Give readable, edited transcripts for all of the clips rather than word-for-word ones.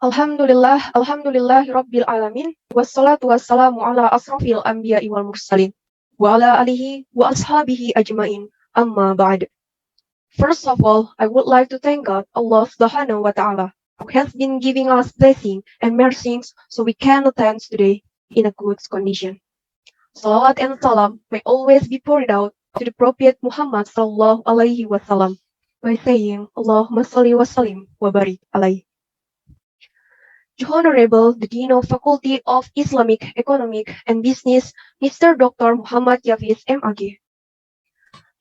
Alhamdulillah Rabbil Alamin, wassalatu wassalamu ala asrafil anbiya'i wal mursalin, wa ala alihi wa ashabihi ajmain, amma ba'd. First of all, I would like to thank God, Allah Subhanahu wa Ta'ala, who has been giving us blessing and mercies so we can attend today in a good condition. Salawat and salam may always be poured out to the Prophet Muhammad Sallallahu Alaihi Wasallam by saying, Allahumma salli wa sallim wa barik alaihi. The Honorable, the Dean of Faculty of Islamic Economic and Business, Mr. Dr. Muhammad Yafiz M.Ag.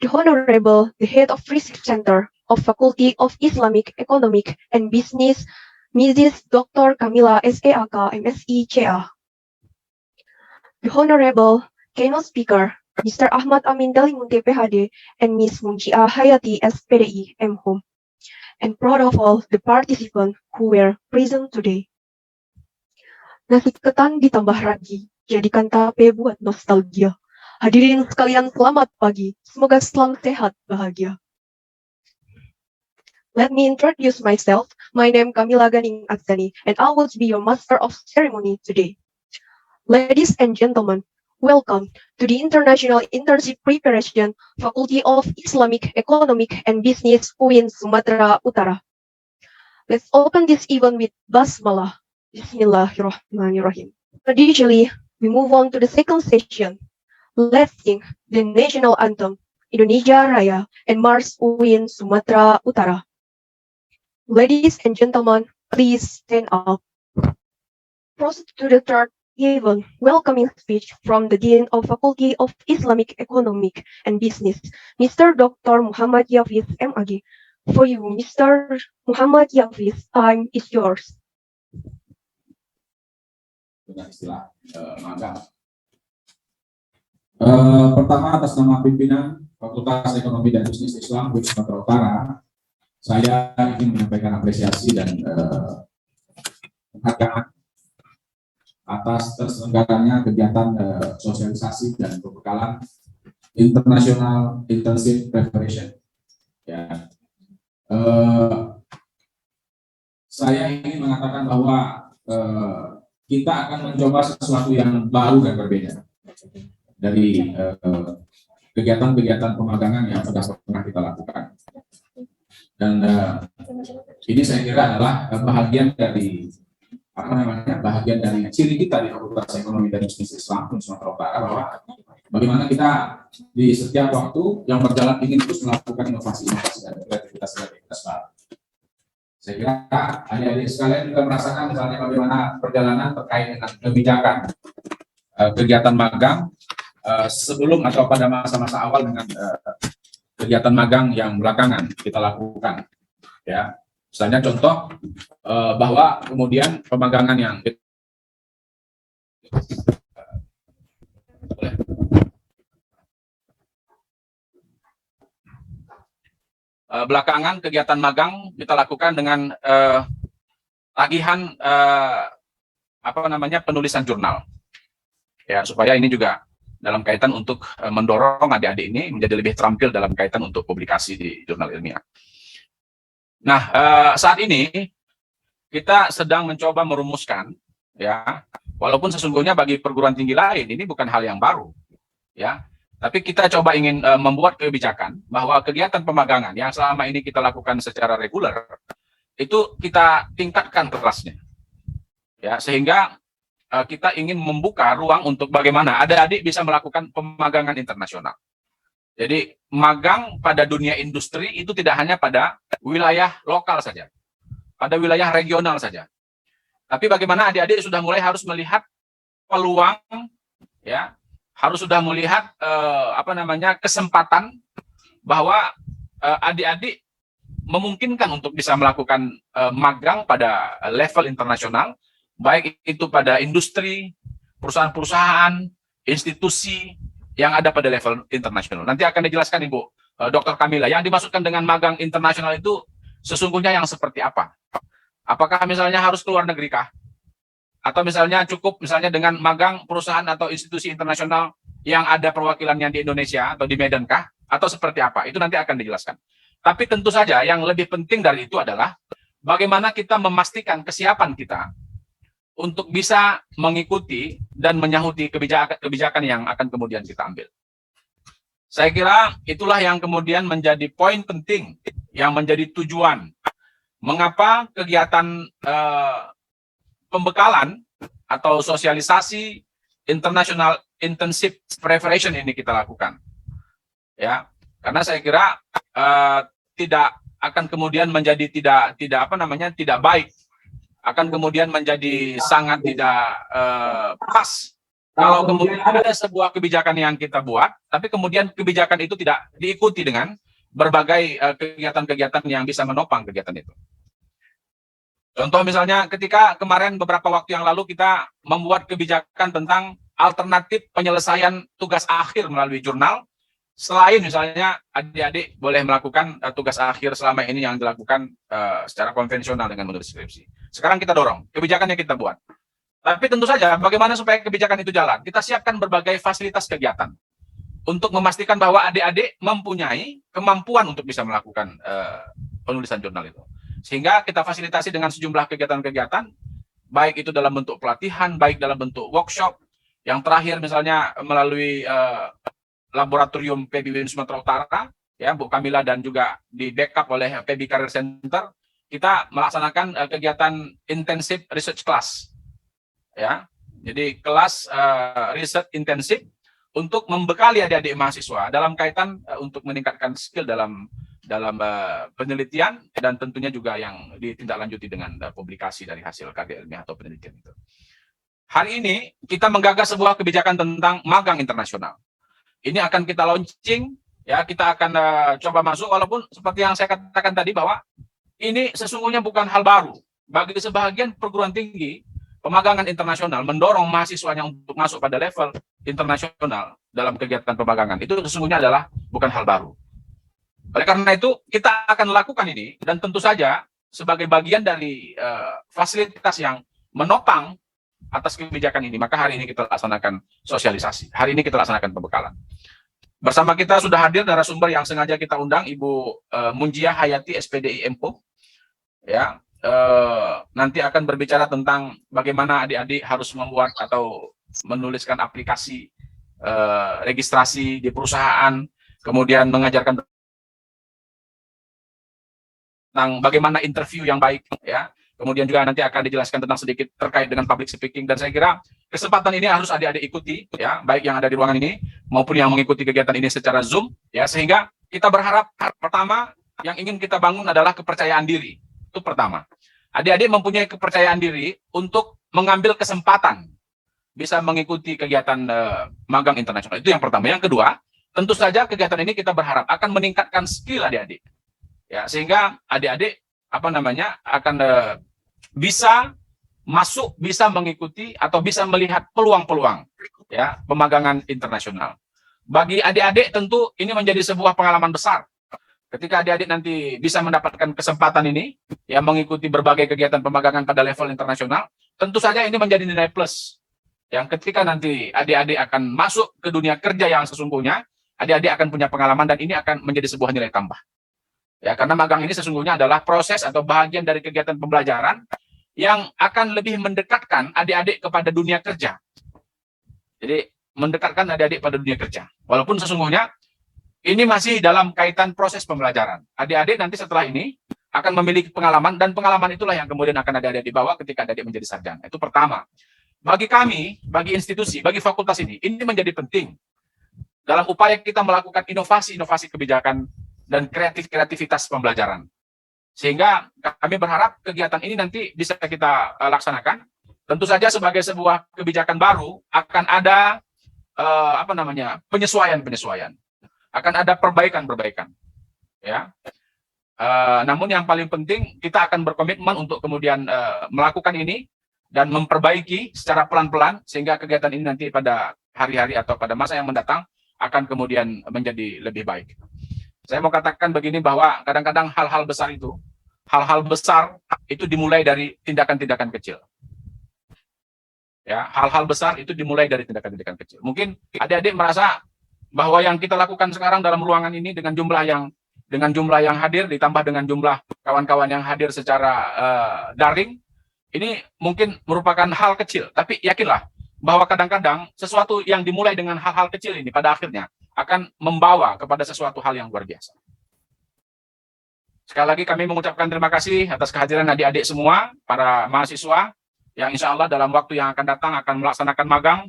The Honorable, the Head of Research Center of Faculty of Islamic Economic and Business, Mrs. Dr. Kamila S.A.Aka, MSc, CA. The Honorable keynote speaker, Mr. Ahmad Amin Dalimunte, PhD, and Ms. Munjia Hayati, SPDI, M.Hum. And proud of all the participants who were present today. Nasi ketan ditambah ragi, jadikan tape buat nostalgia. Hadirin sekalian, selamat pagi. Semoga selalu sehat, bahagia. Let me introduce myself. My name Kamila Ganing Aksani, and I will be your master of ceremony today. Ladies and gentlemen, welcome to the International Internship Preparation Faculty of Islamic Economic and Business, UIN Sumatera Utara. Let's open this event with Basmalah. Bismillahirrahmanirrahim. Additionally, we move on to the second session. Let's sing the national anthem, Indonesia Raya, and Mars UIN Sumatera Utara. Ladies and gentlemen, please stand up. Proceed to the third event, welcoming speech from the Dean of Faculty of Islamic Economic and Business, Mr. Dr. Muhammad Yafiz M.Ag. For you, Mr. Muhammad Yafiz, time is yours. Dengan istilah magang. Pertama, atas nama pimpinan Fakultas Ekonomi dan Bisnis Islam UIN Sumatera Utara, saya ingin menyampaikan apresiasi dan penghargaan atas terselenggaranya kegiatan sosialisasi dan pembekalan International Internship Preparation. Ya. Saya ingin mengatakan bahwa kita akan mencoba sesuatu yang baru dan berbeda dari kegiatan-kegiatan pemagangan yang sudah pernah kita lakukan. Dan ini saya kira adalah bahagian dari bahagian dari ciri kita di Fakultas Ekonomi dan Bisnis Islam UIN Sumatera Utara, bahwa bagaimana kita di setiap waktu yang berjalan ingin terus melakukan inovasi-inovasi dan kreativitas baru. Saya kira adik-adik sekalian juga merasakan misalnya bagaimana perjalanan terkait dengan kebijakan kegiatan magang sebelum atau pada masa-masa awal dengan kegiatan magang yang belakangan kita lakukan. Ya, misalnya contoh bahwa kemudian pemagangan yang belakangan kegiatan magang kita lakukan dengan tagihan penulisan jurnal, ya, supaya ini juga dalam kaitan untuk mendorong adik-adik ini menjadi lebih terampil dalam kaitan untuk publikasi di jurnal ilmiah. Nah, saat ini kita sedang mencoba merumuskan, ya, walaupun sesungguhnya bagi perguruan tinggi lain ini bukan hal yang baru, ya. Tapi kita coba ingin membuat kebijakan bahwa kegiatan pemagangan yang selama ini kita lakukan secara reguler itu kita tingkatkan kelasnya, ya, sehingga kita ingin membuka ruang untuk bagaimana adik-adik bisa melakukan pemagangan internasional. Jadi magang pada dunia industri itu tidak hanya pada wilayah lokal saja, pada wilayah regional saja. Tapi bagaimana adik-adik sudah mulai harus melihat peluang, ya, harus sudah melihat kesempatan bahwa adik-adik memungkinkan untuk bisa melakukan magang pada level internasional, baik itu pada industri, perusahaan-perusahaan, institusi yang ada pada level internasional. Nanti akan dijelaskan Ibu Dr. Kamila, yang dimaksudkan dengan magang internasional itu sesungguhnya yang seperti apa? Apakah misalnya harus keluar negeri kah? Atau misalnya cukup misalnya dengan magang perusahaan atau institusi internasional yang ada perwakilannya di Indonesia atau di Medan kah? Atau seperti apa? Itu nanti akan dijelaskan. Tapi tentu saja yang lebih penting dari itu adalah bagaimana kita memastikan kesiapan kita untuk bisa mengikuti dan menyahuti kebijakan yang akan kemudian kita ambil. Saya kira itulah yang kemudian menjadi poin penting, yang menjadi tujuan mengapa kegiatan pembekalan atau sosialisasi international intensive preparation ini kita lakukan. Ya, karena saya kira tidak akan kemudian menjadi tidak baik, akan kemudian menjadi sangat tidak pas kalau kemudian ada sebuah kebijakan yang kita buat, tapi kemudian kebijakan itu tidak diikuti dengan berbagai kegiatan-kegiatan yang bisa menopang kegiatan itu. Contoh misalnya ketika kemarin beberapa waktu yang lalu kita membuat kebijakan tentang alternatif penyelesaian tugas akhir melalui jurnal, selain misalnya adik-adik boleh melakukan tugas akhir selama ini yang dilakukan secara konvensional dengan menulis skripsi. Sekarang kita dorong kebijakan yang kita buat. Tapi tentu saja bagaimana supaya kebijakan itu jalan? Kita siapkan berbagai fasilitas kegiatan untuk memastikan bahwa adik-adik mempunyai kemampuan untuk bisa melakukan penulisan jurnal itu. Sehingga kita fasilitasi dengan sejumlah kegiatan-kegiatan, baik itu dalam bentuk pelatihan, baik dalam bentuk workshop. Yang terakhir misalnya melalui laboratorium PBWin Sumatera Utara, ya Bu Kamila, dan juga di backup oleh PB Career Center, kita melaksanakan kegiatan intensif research class. Ya, jadi kelas riset intensif untuk membekali adik-adik mahasiswa dalam kaitan untuk meningkatkan skill dalam penelitian dan tentunya juga yang ditindaklanjuti dengan publikasi dari hasil karya ilmiah atau penelitian itu. Hari ini kita menggagas sebuah kebijakan tentang magang internasional. Ini akan kita launching, ya, kita akan coba masuk, walaupun seperti yang saya katakan tadi bahwa ini sesungguhnya bukan hal baru bagi sebagian perguruan tinggi. Pemagangan internasional mendorong mahasiswanya untuk masuk pada level internasional dalam kegiatan pemagangan. Itu sesungguhnya adalah bukan hal baru. Oleh karena itu, kita akan lakukan ini, dan tentu saja sebagai bagian dari fasilitas yang menopang atas kebijakan ini, maka hari ini kita laksanakan sosialisasi. Hari ini kita laksanakan pembekalan. Bersama kita sudah hadir narasumber yang sengaja kita undang, Ibu Munjiah Hayati, SPDI Empo. Ya, nanti akan berbicara tentang bagaimana adik-adik harus membuat atau menuliskan aplikasi registrasi di perusahaan, kemudian mengajarkan tentang bagaimana interview yang baik, ya. Kemudian juga nanti akan dijelaskan tentang sedikit terkait dengan public speaking, dan saya kira kesempatan ini harus adik-adik ikuti, ya, baik yang ada di ruangan ini maupun yang mengikuti kegiatan ini secara Zoom, ya, sehingga kita berharap pertama yang ingin kita bangun adalah kepercayaan diri. Itu pertama. Adik-adik mempunyai kepercayaan diri untuk mengambil kesempatan bisa mengikuti kegiatan magang internasional. Itu yang pertama. Yang kedua, tentu saja kegiatan ini kita berharap akan meningkatkan skill adik-adik. Ya, sehingga adik-adik akan bisa masuk, bisa mengikuti atau bisa melihat peluang-peluang, ya, pemagangan internasional. Bagi adik-adik tentu ini menjadi sebuah pengalaman besar. Ketika adik-adik nanti bisa mendapatkan kesempatan ini, ya, mengikuti berbagai kegiatan pemagangan pada level internasional, tentu saja ini menjadi nilai plus. Yang ketika nanti adik-adik akan masuk ke dunia kerja yang sesungguhnya, adik-adik akan punya pengalaman dan ini akan menjadi sebuah nilai tambah. Ya, karena magang ini sesungguhnya adalah proses atau bagian dari kegiatan pembelajaran yang akan lebih mendekatkan adik-adik kepada dunia kerja. Jadi mendekatkan adik-adik pada dunia kerja. Walaupun sesungguhnya ini masih dalam kaitan proses pembelajaran. Adik-adik nanti setelah ini akan memiliki pengalaman, dan pengalaman itulah yang kemudian akan adik-adik dibawa ketika adik-adik menjadi sarjana. Itu pertama. Bagi kami, bagi institusi, bagi fakultas ini menjadi penting dalam upaya kita melakukan inovasi-inovasi kebijakan dan kreativitas pembelajaran. Sehingga kami berharap kegiatan ini nanti bisa kita laksanakan. Tentu saja sebagai sebuah kebijakan baru akan ada penyesuaian-penyesuaian. Akan ada perbaikan-perbaikan, ya. Namun yang paling penting kita akan berkomitmen untuk kemudian melakukan ini dan memperbaiki secara pelan-pelan sehingga kegiatan ini nanti pada hari-hari atau pada masa yang mendatang akan kemudian menjadi lebih baik. Saya mau katakan begini, bahwa kadang-kadang hal-hal besar itu dimulai dari tindakan-tindakan kecil. Ya, hal-hal besar itu dimulai dari tindakan-tindakan kecil. Mungkin adik-adik merasa bahwa yang kita lakukan sekarang dalam ruangan ini dengan jumlah yang dengan jumlah yang hadir ditambah dengan jumlah kawan-kawan yang hadir secara daring, ini mungkin merupakan hal kecil, tapi yakinlah bahwa kadang-kadang sesuatu yang dimulai dengan hal-hal kecil ini pada akhirnya akan membawa kepada sesuatu hal yang luar biasa. Sekali lagi kami mengucapkan terima kasih atas kehadiran adik-adik semua, para mahasiswa yang insya Allah dalam waktu yang akan datang akan melaksanakan magang.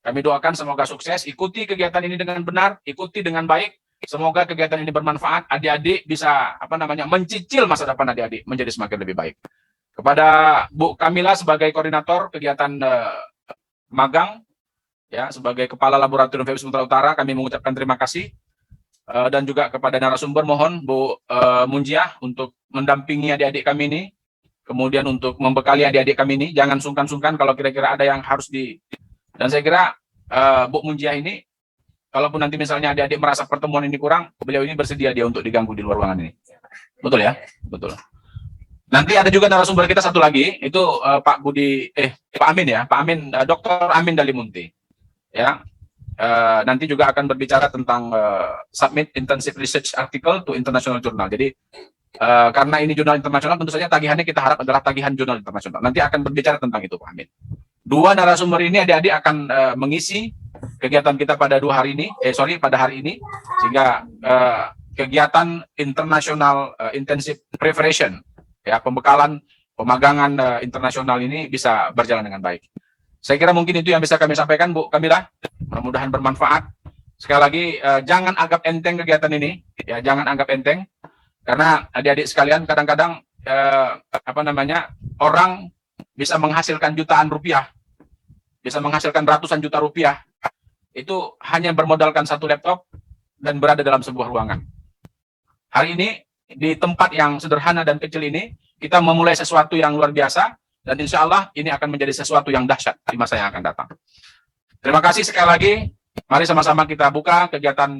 Kami doakan semoga sukses, ikuti kegiatan ini dengan benar, ikuti dengan baik. Semoga kegiatan ini bermanfaat, adik-adik bisa mencicil masa depan adik-adik menjadi semakin lebih baik. Kepada Bu Kamila sebagai koordinator kegiatan magang, ya sebagai kepala laboratorium VIPS Sumatera Utara, kami mengucapkan terima kasih. Dan juga kepada narasumber mohon Bu Munjiah untuk mendampingi adik-adik kami ini, kemudian untuk membekali adik-adik kami ini, jangan sungkan-sungkan kalau kira-kira ada yang harus dan saya kira Bu Munjiah ini, kalaupun nanti misalnya adik-adik merasa pertemuan ini kurang, beliau ini bersedia dia untuk diganggu di luar ruangan ini. Betul ya? Betul. Nanti ada juga narasumber kita satu lagi, itu Pak Amin ya, Pak Amin, Dr. Amin Dalimunti. Ya, nanti juga akan berbicara tentang submit intensive research article to international journal. Jadi karena ini jurnal internasional, tentu saja tagihannya kita harap adalah tagihan jurnal internasional. Nanti akan berbicara tentang itu Pak Amin. Dua narasumber ini adik-adik akan mengisi kegiatan kita pada pada hari ini, sehingga kegiatan internasional intensive preparation, ya pembekalan pemagangan internasional ini bisa berjalan dengan baik. Saya kira mungkin itu yang bisa kami sampaikan Bu Kamila. Mudah-mudahan bermanfaat. Sekali lagi jangan anggap enteng kegiatan ini, ya jangan anggap enteng, karena adik-adik sekalian kadang-kadang orang bisa menghasilkan jutaan rupiah, bisa menghasilkan ratusan juta rupiah, itu hanya bermodalkan satu laptop dan berada dalam sebuah ruangan. Hari ini di tempat yang sederhana dan kecil ini kita memulai sesuatu yang luar biasa, dan insya Allah ini akan menjadi sesuatu yang dahsyat di masa yang akan datang. Terima kasih sekali lagi. Mari sama-sama kita buka kegiatan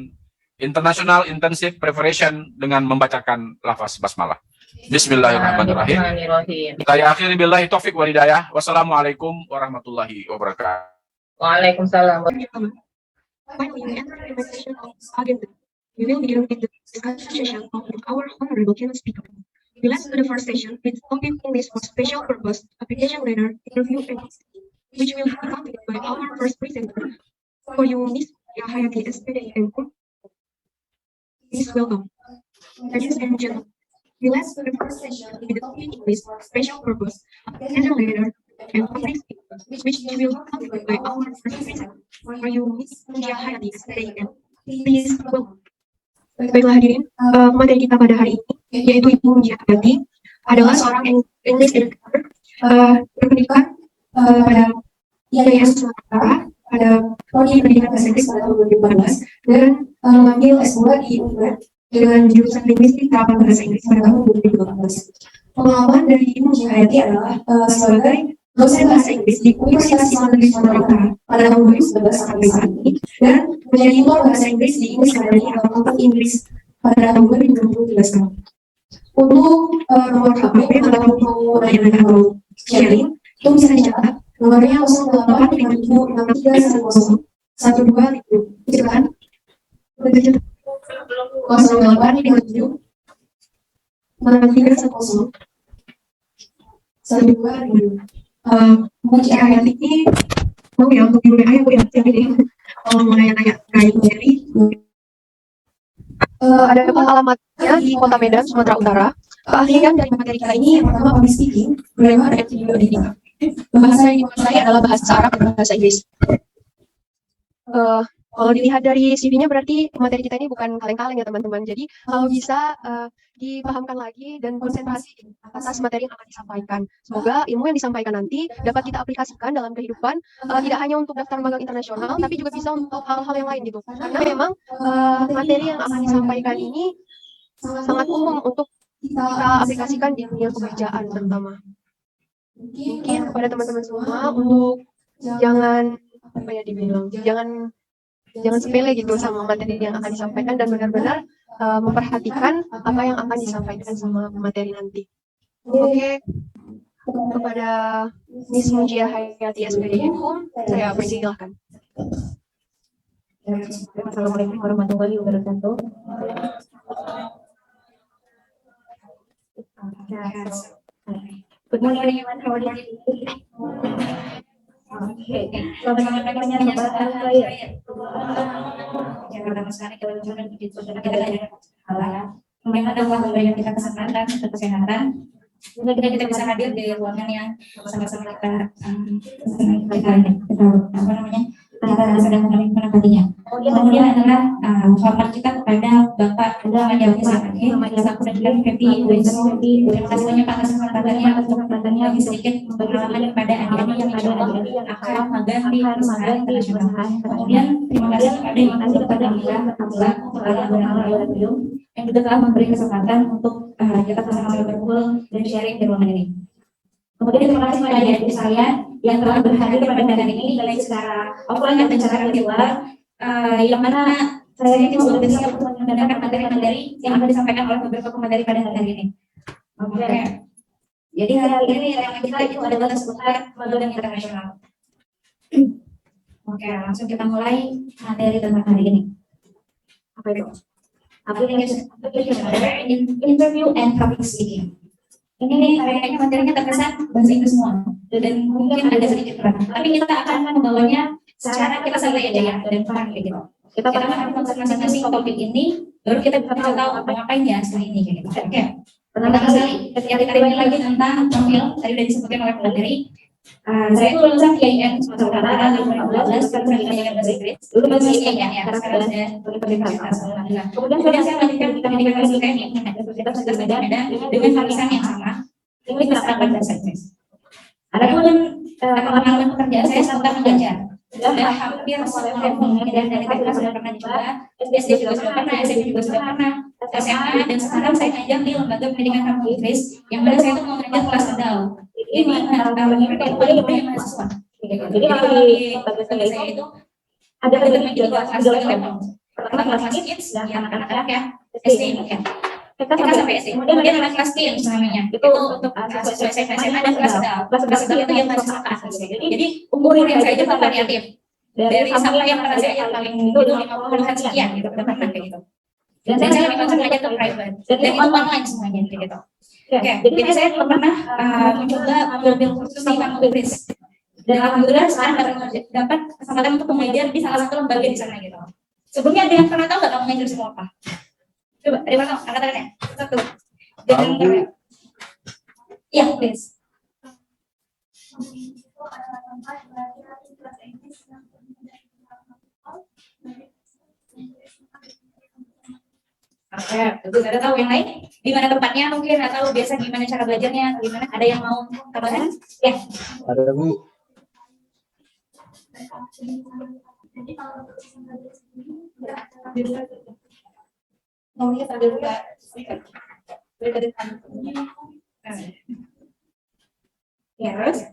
International Intensive Preparation dengan membacakan lafaz basmalah. Bismillahirrahmanirrahim. Saya akhiri billahi taufik wal hidayah. Wassalamualaikum warahmatullahi wabarakatuh. Waalaikumsalam. Finally, we enter the session of agenda. We will begin with the discussion session of our honorable keynote speaker. We listen to the first session with topic English for special purpose application learner interview and which will be conducted by our first presenter. For you, Miss Hayati SPD and please welcome. Ladies and gentlemen, we listen to the first session with the topic English for special purpose application learner and public speaker, which will be conducted by our first presenter. For you, Miss Hayati SPD and please welcome. Baiklah hadirin, materi kita pada hari ini yaitu Ibu Munjiah Hayati adalah seorang English educator berpendidikan pada IAIN Sumatera pada prodi pendidikan bahasa Inggris pada tahun 2018 dan mengambil S2 di UNIR dengan jurusan linguistik terapan bahasa Inggris pada tahun 2018. Pengalaman dari Ibu Munjiah Hayati adalah sebagai dosen bahasa Inggris di Universitas Islam Negeri Sumatera Utara pada tahun 2019 sampai saat ini, dan menjadi tutor bahasa Inggris di English Academy atau kampus Inggris pada tahun 2023 tahun. Untuk nomor HP atau untuk layanan atau sharing itu bisa dicatat nomornya 08576310 12. Silakan. 0857 6310 12. Munjiah Hayati ini mau ya untuk di WA ya Bu ya, siap ini kalau mau nanya-nanya terkait materi. Ada alamatnya di Kota Medan, Sumatera Utara. Keahlian dari materi kita ini yang pertama public speaking, grammar, and video editing. Bahasa yang dikuasai adalah bahasa Arab dan bahasa Inggris. Kalau dilihat dari CV-nya berarti materi kita ini bukan kaleng-kaleng ya teman-teman. Jadi kalau bisa dipahamkan lagi dan konsentrasi atas materi yang akan disampaikan. Semoga ilmu yang disampaikan nanti dapat kita aplikasikan dalam kehidupan, tidak hanya untuk daftar magang internasional, tapi juga bisa untuk hal-hal yang lain gitu. Karena memang materi yang akan disampaikan ini sangat umum untuk kita aplikasikan di dunia pekerjaan terutama. Mungkin kepada teman-teman semua untuk jangan jangan sepele gitu sama materi yang akan disampaikan dan benar-benar memperhatikan apa yang akan disampaikan sama materi nanti. Oke, kepada Miss Munjiah Hayati SPD Hukum, saya persilahkan. Assalamualaikum warahmatullahi wabarakatuh. Yeah, so, good morning everyone, how are you? Oke, selamat pagi semuanya, selamat hari raya. Yang pertama sekali kita ucapkan puji Tuhan kita ada Allah yang telah memberikan kita kesempatan untuk kesehatan sehingga kita bisa hadir di ruangan yang sama-sama kita apa namanya kita sedang menempatinya. Kemudian adalah hormat kita kepada Bapak Ketua Majelis Hakim selaku dan Happy Winslow. Terima kasih banyak atas kesempatannya untuk berbagi sedikit pengalaman kepada adik-adik yang insya Allah akan magang di perusahaan internasional. Kemudian terima kasih kepada Mila selaku kepala laboratorium yang juga telah memberi kesempatan untuk kita sama-sama berkumpul dan sharing di ruangan ini. Kemudian terima kasih kepada adik-adik saya yang telah berhadir pada hari ini baik secara offline dan secara virtual, yang mana saya juga bersiap untuk mendengarkan materi-materi yang akan disampaikan oleh beberapa pemateri pada hari ini. Oke. Jadi hari ini tema kita itu adalah seputar magang internasional. Oke, langsung kita mulai materi tentang hari ini. Apa itu? Application interview and public speaking. Ini kayaknya materinya terkesan bahasa Inggris semua dan mungkin ada sedikit berat. Tapi kita akan membawanya secara kita santai aja ya dan paham gitu. Kita akan masing-masing topik ini, baru kita bisa tahu apa ngapain ya setelah ini kayak gitu. Oke. Pertama sekali, ketika kita lagi tentang profil tadi sudah disebutkan oleh pemateri. Saya itu lulusan IAIN semester pertama tahun 2015, sekarang saya pendidikan bahasa Inggris. Dulu bahasa IAIN ya, sekarang saya universitas. Kemudian saya melanjutkan pendidikan bahasa Inggris di Universitas Medan dengan jurusan yang sama, English dan bahasa Inggris. Adapun pengalaman pekerjaan saya seputar mengajar. Sudah hampir semua level, dan dari TK sudah pernah dicoba, SD juga sudah pernah, SMP juga sudah pernah, SMA, dan sekarang saya ngajar di lembaga pendidikan kampung Inggris, yang mana saya itu mau ngajar kelas sedal. Ini paling mahasiswa. Jadi kalau di lembaga saya itu ada terbagi dua kelas level. Pertama kelas kids yang anak-anak ya, SD mungkin. TK sampai SD. Kemudian ada kelas teens namanya. Itu untuk siswa SMA dan kelas sedal. Kelas sedal itu yang mahasiswa ke atas. Jadi umur yang saya ajar variatif. Dari sampai yang pernah saya ajar paling itu 50-an sekian gitu, pernah kayak gitu. Dan saya lebih concern ngajar ke private. Dan itu online semuanya gitu. Oke, jadi saya pernah mencoba mengambil kursus di kampung Inggris. Dan alhamdulillah sekarang dapat kesempatan untuk mengajar di salah satu lembaga di sana gitu. Sebelumnya ada yang pernah tahu nggak kamu ngajar semua apa? Coba, dari mana? Angkat tangannya. Satu. Iya, please. Oke, betul. Ada tahu yang lain? Di mana tempatnya mungkin atau biasa gimana cara belajarnya? Gimana? Ada yang mau tambahan? Ya. Ada Bu. Ngomongnya sambil buka speaker. Ya, terus?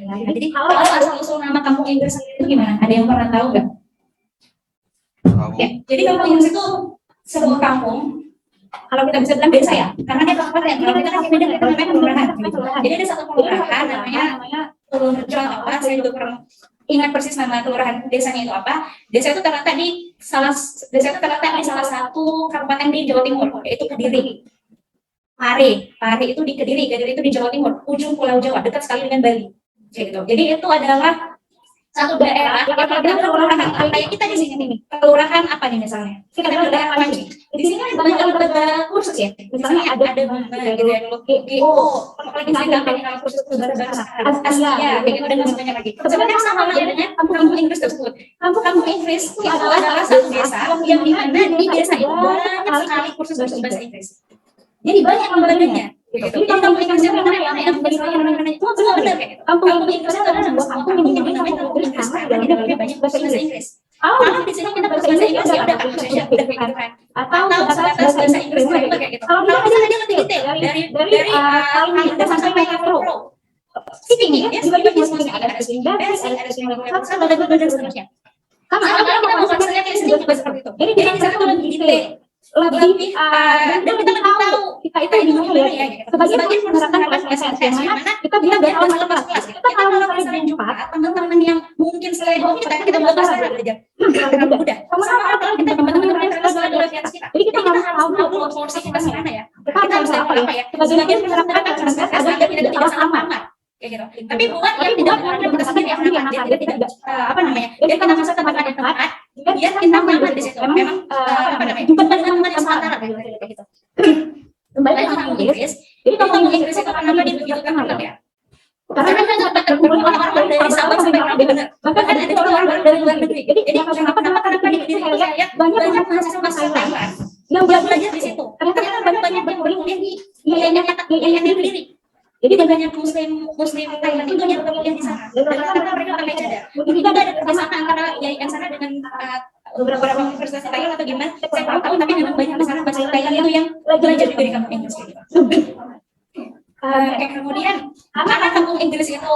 Jadi kalau asal usul nama kampung Inggris itu gimana? Ada yang pernah tahu nggak? Ya, jadi kampung Inggris itu sebuah kampung. Kalau kita bisa bilang desa ya, karena dia kabupaten. Kalau kita kan Medan itu namanya kelurahan. Jadi ada satu kelurahan namanya Tulunrejo apa? Saya juga kurang ingat persis nama kelurahan desanya itu apa. Desa itu terletak di salah satu kabupaten di Jawa Timur, yaitu Kediri. Pari itu di Kediri itu di Jawa Timur, ujung Pulau Jawa, dekat sekali dengan Bali. Gitu. Jadi itu adalah satu daerah, kalau kita kelurahan kayak kita di sini nih, kelurahan apa nih misalnya? Kita bilang daerah Panci. Di sini ada banyak lembaga kursus ya. Misalnya ada gitu ya dulu GO, apalagi kita kalau kursus bahasa Asia, kayak gitu dan masih banyak lagi. Sebenarnya sama halnya dengan kampung Inggris tersebut. Kampung Inggris itu adalah satu desa yang di mana di desa itu banyak sekali kursus bahasa Inggris. Jadi banyak lembaganya. Gitu. Jadi kampung Inggris yang benar yang itu benar kayak gitu. Kampung Inggris itu adalah sebuah kampung yang namanya kampung Inggris karena dia punya banyak bahasa Inggris. Kalau di sini kita bahasa Inggris ya udah kan sudah begitu kan. Atau sebatas bahasa Inggris kayak gitu. Kalau kita aja lebih detail dari paling sampai yang pro. Speaking ya, juga dia speaking ada speaking basic, ada speaking sama dan seterusnya. Sama kita mau bahasanya kayak sedikit juga seperti itu. Jadi di sana lebih detail. Lebih dan kita lebih tahu kita itu ya, sebagian menerapkan kelas SS, yang mana kita bilang biar awal masuk kelas. Kita kalau misalnya jam 4, teman-teman yang mungkin selain kita buat belajar mudah. Sama kalau kita teman-teman yang sekolah dulu kita. Jadi kita harus tahu porsi kita mana ya. Kita harus tahu apa ya. Sebagian menerapkan kelas SS agar tidak sama. Kayak gitu. Tapi bukan yang tidak menerapkan kita sendiri yang aman. Jadi tidak apa namanya? Jadi kita masuk ke tempat yang tepat. Biar kita nyaman di situ. Memang apa namanya? Teman-teman yang sementara kayak gitu. Kembali ke Inggris. Jadi kalau Inggris itu kenapa dia begitu terkenal ya? Karena kan dapat terkumpul orang-orang dari Sabang sampai Merauke benar. Bahkan ada juga orang dari luar negeri. Jadi kenapa di lihat banyak mahasiswa Thailand yang belajar di situ. Ternyata banyak berkuliah di yayasan sendiri. Jadi banyak muslim Thailand itu yang berkuliah di sana. Dan rata-rata mereka pakai cadar. Mungkin juga ada kerjasama antara yayasan sana dengan beberapa universitas Thailand atau gimana? Saya kurang tahu, tapi memang banyak di sana bahasa Thailand itu yang belajar juga di kampung Inggris gitu. Kemudian karena kampung Inggris itu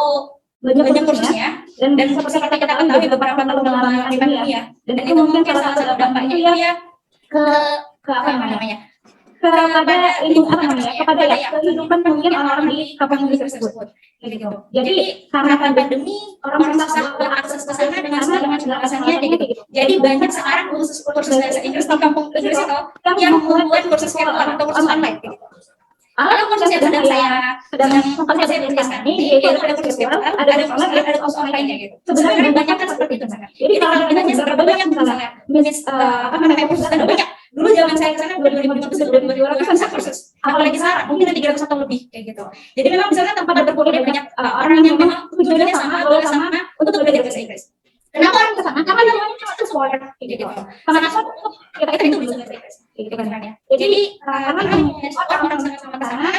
banyak kursusnya dan seperti kita ketahui beberapa tahun dalam pandemi ya, dan itu mungkin salah satu dampaknya itu ya ke apa namanya? Kepada ini apa namanya? Kepada kehidupan mungkin orang-orang di kampung Inggris tersebut. Gitu. Jadi karena pandemi orang susah berakses ke sana dengan segala alasannya gitu. Jadi banyak sekarang kursus bahasa Inggris di kampung Inggris itu yang membuat kursus virtual atau kursus online gitu. Kalau kursus yang sedang saya tuliskan ini, yaitu ada kursus virtual, ada online, ada kursus online gitu. Sebenarnya banyak kan seperti itu. Jadi kalau kita seberapa banyak misalnya, apa namanya kursus ada banyak. Dulu zaman saya kesana 2.500 kursus, apalagi sekarang mungkin ada 300 atau lebih kayak gitu. Jadi memang misalnya tempat berkuliah banyak orang yang memang tujuannya sama, goalnya sama untuk belajar bahasa Inggris. Kenapa orang kesana? Karena namanya cuma explore gitu. Kenapa kita itu bisa bahasa Inggris? Gitu kan ya. Jadi karena orang sama-sama kesana,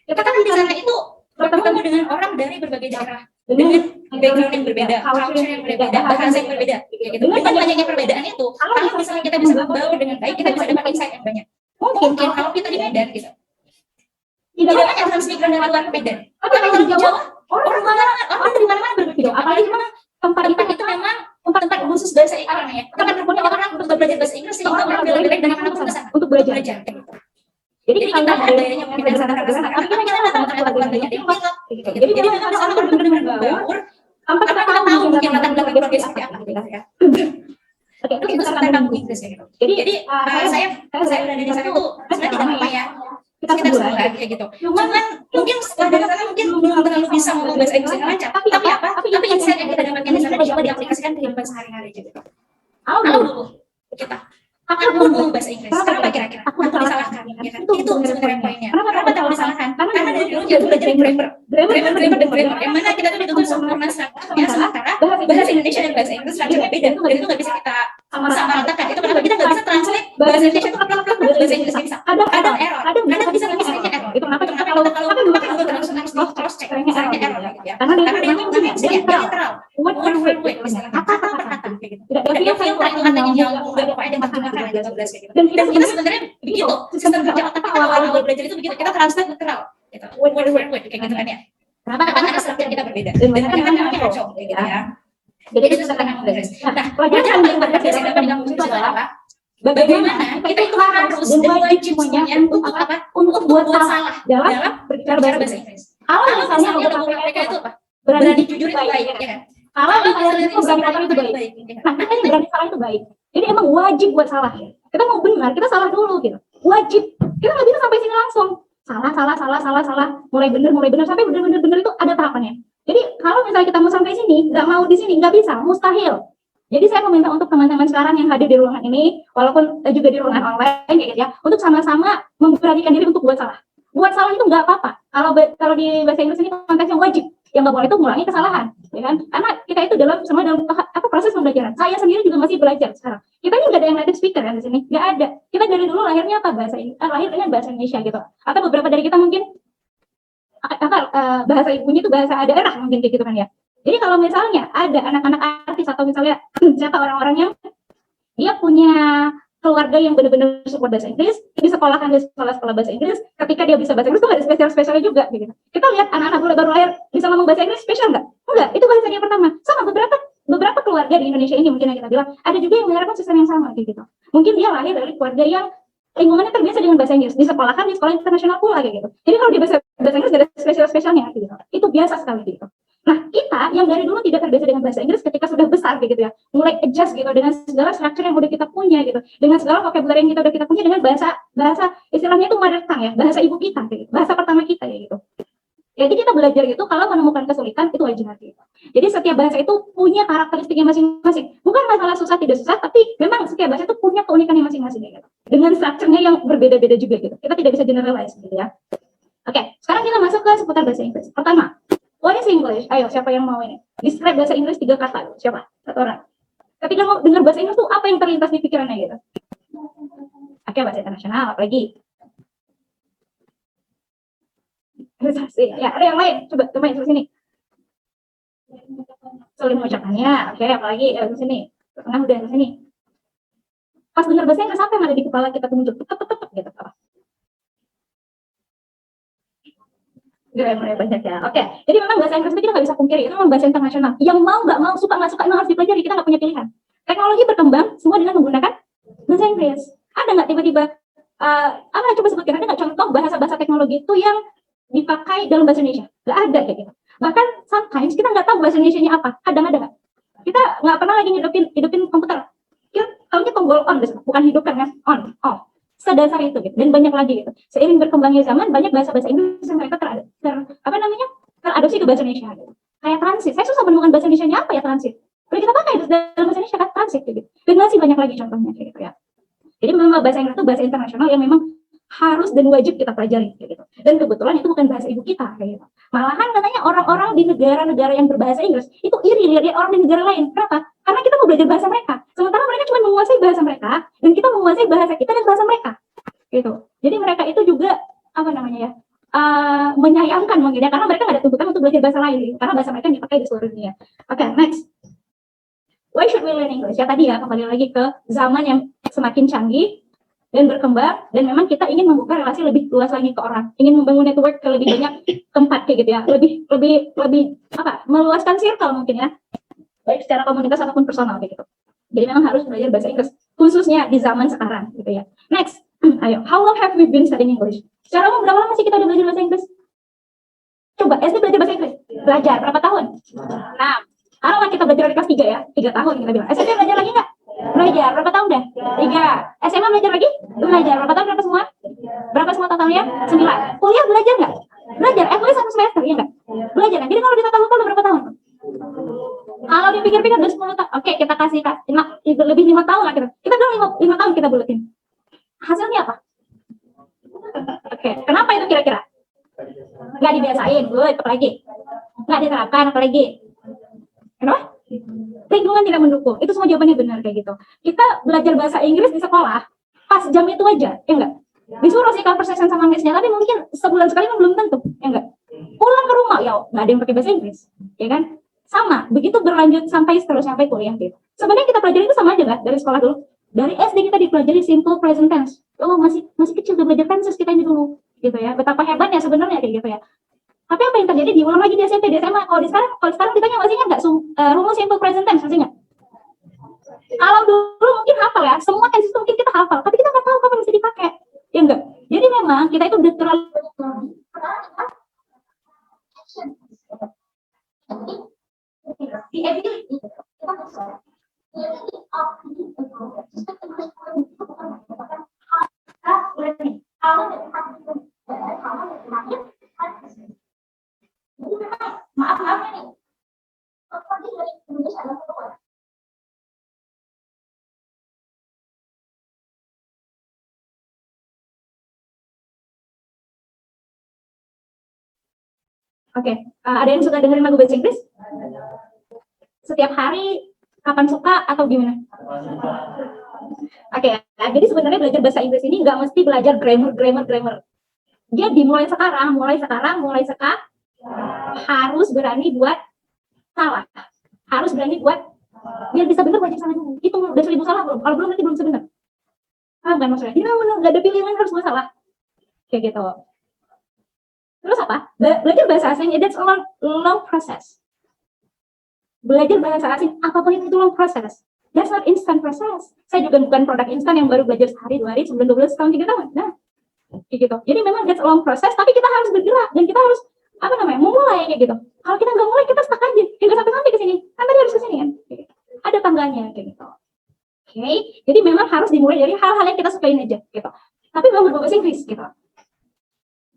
kita kan di sana itu bertemu dengan orang dari berbagai daerah dengan background yang berbeda, culture yang berbeda, bahasa yang berbeda. Gitu. Dengan banyaknya perbedaan itu, kalau misalnya kita bisa membaur dengan baik, kita bisa dapat insight yang banyak. Mungkin kalau kita di Medan gitu, tidak banyak transmigran dari luar Medan. Tapi kalau di Jawa, orang dari mana-mana berbeda. Apalagi memang tempat itu memang tempat khusus bahasa Inggris ya. Tempat berkuliah orang untuk belajar bahasa Inggris sehingga orang bela-belain dari mana-mana ke sana untuk belajar. Jadi kita ada dayanya mungkin dari sana ke sana. Tapi kita datang ke keluarganya dia gitu. Jadi memang di sana benar-benar berbaur. Tanpa kita tahu mungkin latar belakang keluarga seperti apa gitu ya. Oke, itu sebentar kampung Inggris ya gitu. Jadi saya berada di sana tuh sebenarnya tidak apa ya. Kita sebulan kayak gitu. Cuman mungkin setelah dari sana mungkin belum terlalu bisa ngomong bahasa Inggris dengan lancar. Tapi apa? Tapi insight yang kita dapatkan di sana coba diaplikasikan ke kehidupan sehari-hari gitu. Dulu kita akan ngomong bahasa Inggris. Kenapa kira-kira? Aku disalahkan. Itu sebenarnya poinnya. Kenapa tahu disalahkan? Karena dari dulu dia belajar grammar dan grammar. Yang mana kita tuh dituntut sempurna ya, sementara bahasa Indonesia dan bahasa Inggris structure-nya beda. Dan itu nggak bisa kita sama ratakan. Itu kenapa kita nggak bisa translate bahasa Indonesia itu plak-plak bahasa Inggris bisa. Ada error. Kadang bisa error. Itu kenapa kita kalau harus cross check error ya. Karena dia literal. Word misalnya kata-kata gitu. Tidak dia filter itu katanya yang mudah pokoknya dia makan gitu. Dan kita sebenarnya begitu. Sistem kerja otak kita awal belajar itu begitu. Kita translate literal gitu. Word kayak gitu kan ya. Kenapa? Karena struktur kita berbeda. Dan kita namanya kacau kayak gitu ya. Jadi itu sekarang Inggris. Nah, pelajaran yang dapat dari kampus itu adalah bagaimana kita itu harus dan wajib semuanya untuk apa? Untuk buat salah dalam berbicara bahasa Inggris. Kalau misalnya beberapa mereka itu apa? Berani jujur itu baik ya kan? Kalau misalnya itu berani salah itu baik. Nah, kita ini berani salah itu baik. Jadi emang wajib buat salah. Kita mau benar, kita salah dulu gitu. Wajib. Kita nggak bisa sampai sini langsung. Salah. Mulai benar sampai benar itu ada tahapannya. Jadi kalau misalnya kita mau sampai sini, nggak mau di sini, nggak bisa, mustahil. Jadi saya meminta untuk teman-teman sekarang yang hadir di ruangan ini, walaupun juga di ruangan online, kayak gitu ya, untuk sama-sama memberanikan diri untuk buat salah. Buat salah itu nggak apa-apa. Kalau di bahasa Inggris ini konteksnya wajib. Yang nggak boleh itu mengulangi kesalahan, ya kan? Karena kita itu dalam proses pembelajaran. Saya sendiri juga masih belajar sekarang. Kita ini nggak ada yang native speaker ya di sini, nggak ada. Kita dari dulu lahirnya apa lahir dengan bahasa Indonesia gitu. Atau beberapa dari kita mungkin bahasa ibunya itu bahasa daerah mungkin kayak gitu kan ya. Jadi kalau misalnya ada anak-anak artis atau misalnya siapa orang-orang yang dia punya keluarga yang benar-benar support bahasa Inggris, disekolahkan di sekolah-sekolah bahasa Inggris, ketika dia bisa bahasa Inggris itu nggak ada spesial-spesialnya juga gitu. Kita lihat anak-anak baru lahir bisa ngomong bahasa Inggris spesial nggak? Enggak, itu bahasa dia pertama. Sama beberapa keluarga di Indonesia ini mungkin yang kita bilang ada juga yang menerapkan sistem yang sama gitu. Mungkin dia lahir dari keluarga yang lingkungannya terbiasa dengan bahasa Inggris, di sekolah kan, di sekolah internasional pula kayak gitu. Jadi kalau di bahasa Inggris gak ada spesial-spesialnya gitu. Itu biasa sekali gitu. Nah, kita yang dari dulu tidak terbiasa dengan bahasa Inggris ketika sudah besar kayak gitu ya, mulai adjust gitu dengan segala structure yang udah kita punya gitu, dengan segala vocabulary yang kita udah kita punya, dengan bahasa istilahnya itu mother tongue ya, bahasa ibu kita kayak gitu, bahasa pertama kita kayak gitu. Jadi kita belajar gitu, kalau menemukan kesulitan itu wajar gitu. Jadi setiap bahasa itu punya karakteristiknya masing-masing. Bukan masalah susah tidak susah, tapi memang setiap bahasa itu punya keunikannya masing-masing gitu. Dengan structure-nya yang berbeda-beda juga gitu. Kita tidak bisa generalize gitu ya. Oke, sekarang kita masuk ke seputar bahasa Inggris. Pertama, what is English? Ayo, siapa yang mau ini? Describe bahasa Inggris 3 kata. Siapa? Satu orang. Ketika mau dengar bahasa Inggris tuh apa yang terlintas di pikirannya gitu? Oke, bahasa internasional, apalagi? Ya, ada yang lain? Coba main ke sini. Sulit mengucapkannya. Oke, apalagi? Ya, ke sini. Tengah udah ke sini. Pas dengar bahasa Inggris apa yang ada di kepala kita tuh muncul? Tetep gitu. Grammar banyak ya. Oke, jadi memang bahasa Inggris itu kita nggak bisa pungkiri, itu memang bahasa internasional. Yang mau nggak mau, suka nggak suka, memang harus dipelajari. Kita nggak punya pilihan. Teknologi berkembang semua dengan menggunakan bahasa Inggris. Ada nggak tiba-tiba apa coba sebutkan, ada nggak contoh bahasa teknologi itu yang dipakai dalam bahasa Indonesia? Nggak ada kayak gitu. Bahkan sometimes kita nggak tahu bahasa Indonesianya apa. Kadang ada nggak? Kita nggak pernah lagi hidupin komputer. Kita tahunya tombol on, bukan hidupkan ya, on, off. Sedasar itu gitu. Dan banyak lagi gitu. Seiring berkembangnya zaman, banyak bahasa Inggris yang mereka teradopsi ke bahasa Indonesia gitu. Kayak transit. Saya susah menemukan bahasa Indonesianya apa ya transit. Kalau kita pakai dalam bahasa Indonesia kan transit gitu. Dan masih banyak lagi contohnya kayak gitu ya. Jadi memang bahasa Inggris itu bahasa internasional yang memang harus dan wajib kita pelajari kayak gitu. Dan kebetulan itu bukan bahasa ibu kita kayak gitu. Malahan katanya orang-orang di negara-negara yang berbahasa Inggris itu iri lihat orang di negara lain. Kenapa? Karena kita mau belajar bahasa mereka. Sementara mereka cuma menguasai bahasa mereka dan kita menguasai bahasa kita dan bahasa mereka. Gitu. Jadi mereka itu juga apa namanya ya? Menyayangkan mungkin ya, karena mereka nggak ada tuntutan untuk belajar bahasa lain karena bahasa mereka dipakai di seluruh dunia. Oke, next. Why should we learn English? Ya tadi ya, kembali lagi ke zaman yang semakin canggih dan berkembang, dan memang kita ingin membuka relasi lebih luas lagi ke orang, ingin membangun network ke lebih banyak tempat kayak gitu ya, lebih apa, meluaskan circle mungkin ya, baik secara komunitas ataupun personal kayak gitu. Jadi memang harus belajar bahasa Inggris khususnya di zaman sekarang gitu ya. Next, ayo, how long have we been studying English? Secara umum berapa lama sih kita udah belajar bahasa Inggris? Coba SD belajar bahasa Inggris, belajar berapa tahun? 6. Sekarang kan kita belajar dari kelas 3 ya, 3 tahun kita bilang. SMP belajar lagi nggak? Belajar, berapa tahun dah? 3. SMA belajar lagi? Belajar, berapa tahun, berapa semua? Berapa semua totalnya? 9. Kuliah belajar nggak? Belajar, kuliah 1 semester, ya nggak? Belajar, jadi kalau ditata-tata berapa tahun? Kalau dipikir-pikir udah 10 tahun, oke kita kasih lebih 5 tahun lah kita. Kita bilang 5 tahun kita buletin. Hasilnya apa? Oke, kenapa itu kira-kira? Nggak dibiasain, apalagi? Nggak diterapkan, apalagi? Kenapa? Lingkungan tidak mendukung. Itu semua jawabannya benar kayak gitu. Kita belajar bahasa Inggris di sekolah, pas jam itu aja, ya enggak? Disuruh sih conversation sama miss-nya, tapi mungkin sebulan sekali belum tentu, ya enggak? Pulang ke rumah, ya nggak ada yang pakai bahasa Inggris, ya kan? Sama, begitu berlanjut sampai seterusnya sampai kuliah gitu. Sebenarnya kita pelajari itu sama aja nggak dari sekolah dulu. Dari SD kita dipelajari simple present tense. Oh masih kecil udah belajar tenses kita ini dulu, gitu ya. Betapa hebatnya sebenarnya kayak gitu ya. Tapi apa yang terjadi diulang lagi di SMP, di SMA. Kalau sekarang ditanya masih ingat nggak rumus simple present tense, masih ingat? Kalau dulu mungkin hafal ya, semua tenses itu mungkin kita hafal, tapi kita nggak tahu kapan bisa dipakai, ya enggak? Jadi memang kita itu udah terlalu maaf nih. Oke, ada yang suka dengerin lagu bahasa Inggris? Setiap hari, kapan suka atau gimana? Oke, jadi sebenarnya belajar bahasa Inggris ini nggak mesti belajar grammar. Dia dimulai sekarang, harus berani buat salah, harus berani buat biar bisa benar baca salah dulu. Itu udah 1000 salah belum? Kalau belum nanti belum bisa benar. Paham kan maksudnya? Jadi memang nggak ada pilihan, harus buat salah, kayak gitu. Terus apa? Belajar bahasa asing, that's a long process. Belajar bahasa asing, apapun itu long process. That's not instant process. Saya juga bukan produk instan yang baru belajar sehari, 2 hari, sebulan, 12 tahun, 3 tahun. Nah, kayak gitu. Jadi memang that's a long process, tapi kita harus bergerak dan kita harus memulai kayak gitu. Kalau kita nggak mulai, kita stuck aja, nggak sampai ke sini. Kan tadi harus ke sini kan. Gitu. Ada tangganya kayak gitu. Oke, jadi memang harus dimulai dari hal-hal yang kita sukain aja gitu. Tapi memang berbahasa Inggris gitu.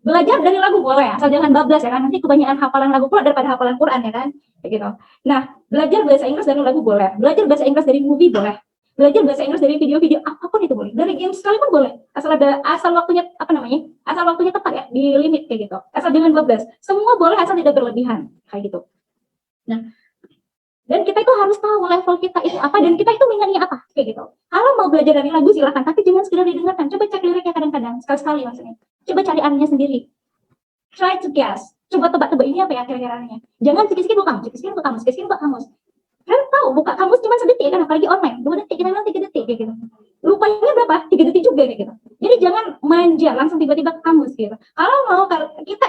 Belajar dari lagu boleh, asal jangan bablas ya kan. Nanti kebanyakan hafalan lagu pula daripada hafalan Quran ya kan. Kayak gitu. Nah, belajar bahasa Inggris dari lagu boleh. Belajar bahasa Inggris dari movie boleh. Belajar bahasa Inggris dari video-video apapun itu boleh. Dari game sekalipun boleh. Asal waktunya Asal waktunya tepat ya, di limit kayak gitu. Asal jangan bablas. Semua boleh asal tidak berlebihan kayak gitu. Nah, dan kita itu harus tahu level kita itu apa dan kita itu minatnya apa kayak gitu. Kalau mau belajar dari lagu silahkan, tapi jangan sekedar didengarkan. Coba cek liriknya kadang-kadang, sekali-sekali maksudnya. Coba cari artinya sendiri. Try to guess. Coba tebak-tebak ini apa ya kira-kira artinya. Jangan sikit-sikit buka kamus, sikit-sikit buka kamus. Kan tahu buka kamus cuma sedetik kan, apalagi online. 2 detik, kita bilang 3 detik kayak gitu. Lupanya berapa? 3 detik juga kayak gitu. Jadi jangan manja langsung tiba-tiba ke kamus gitu. Kalau mau kita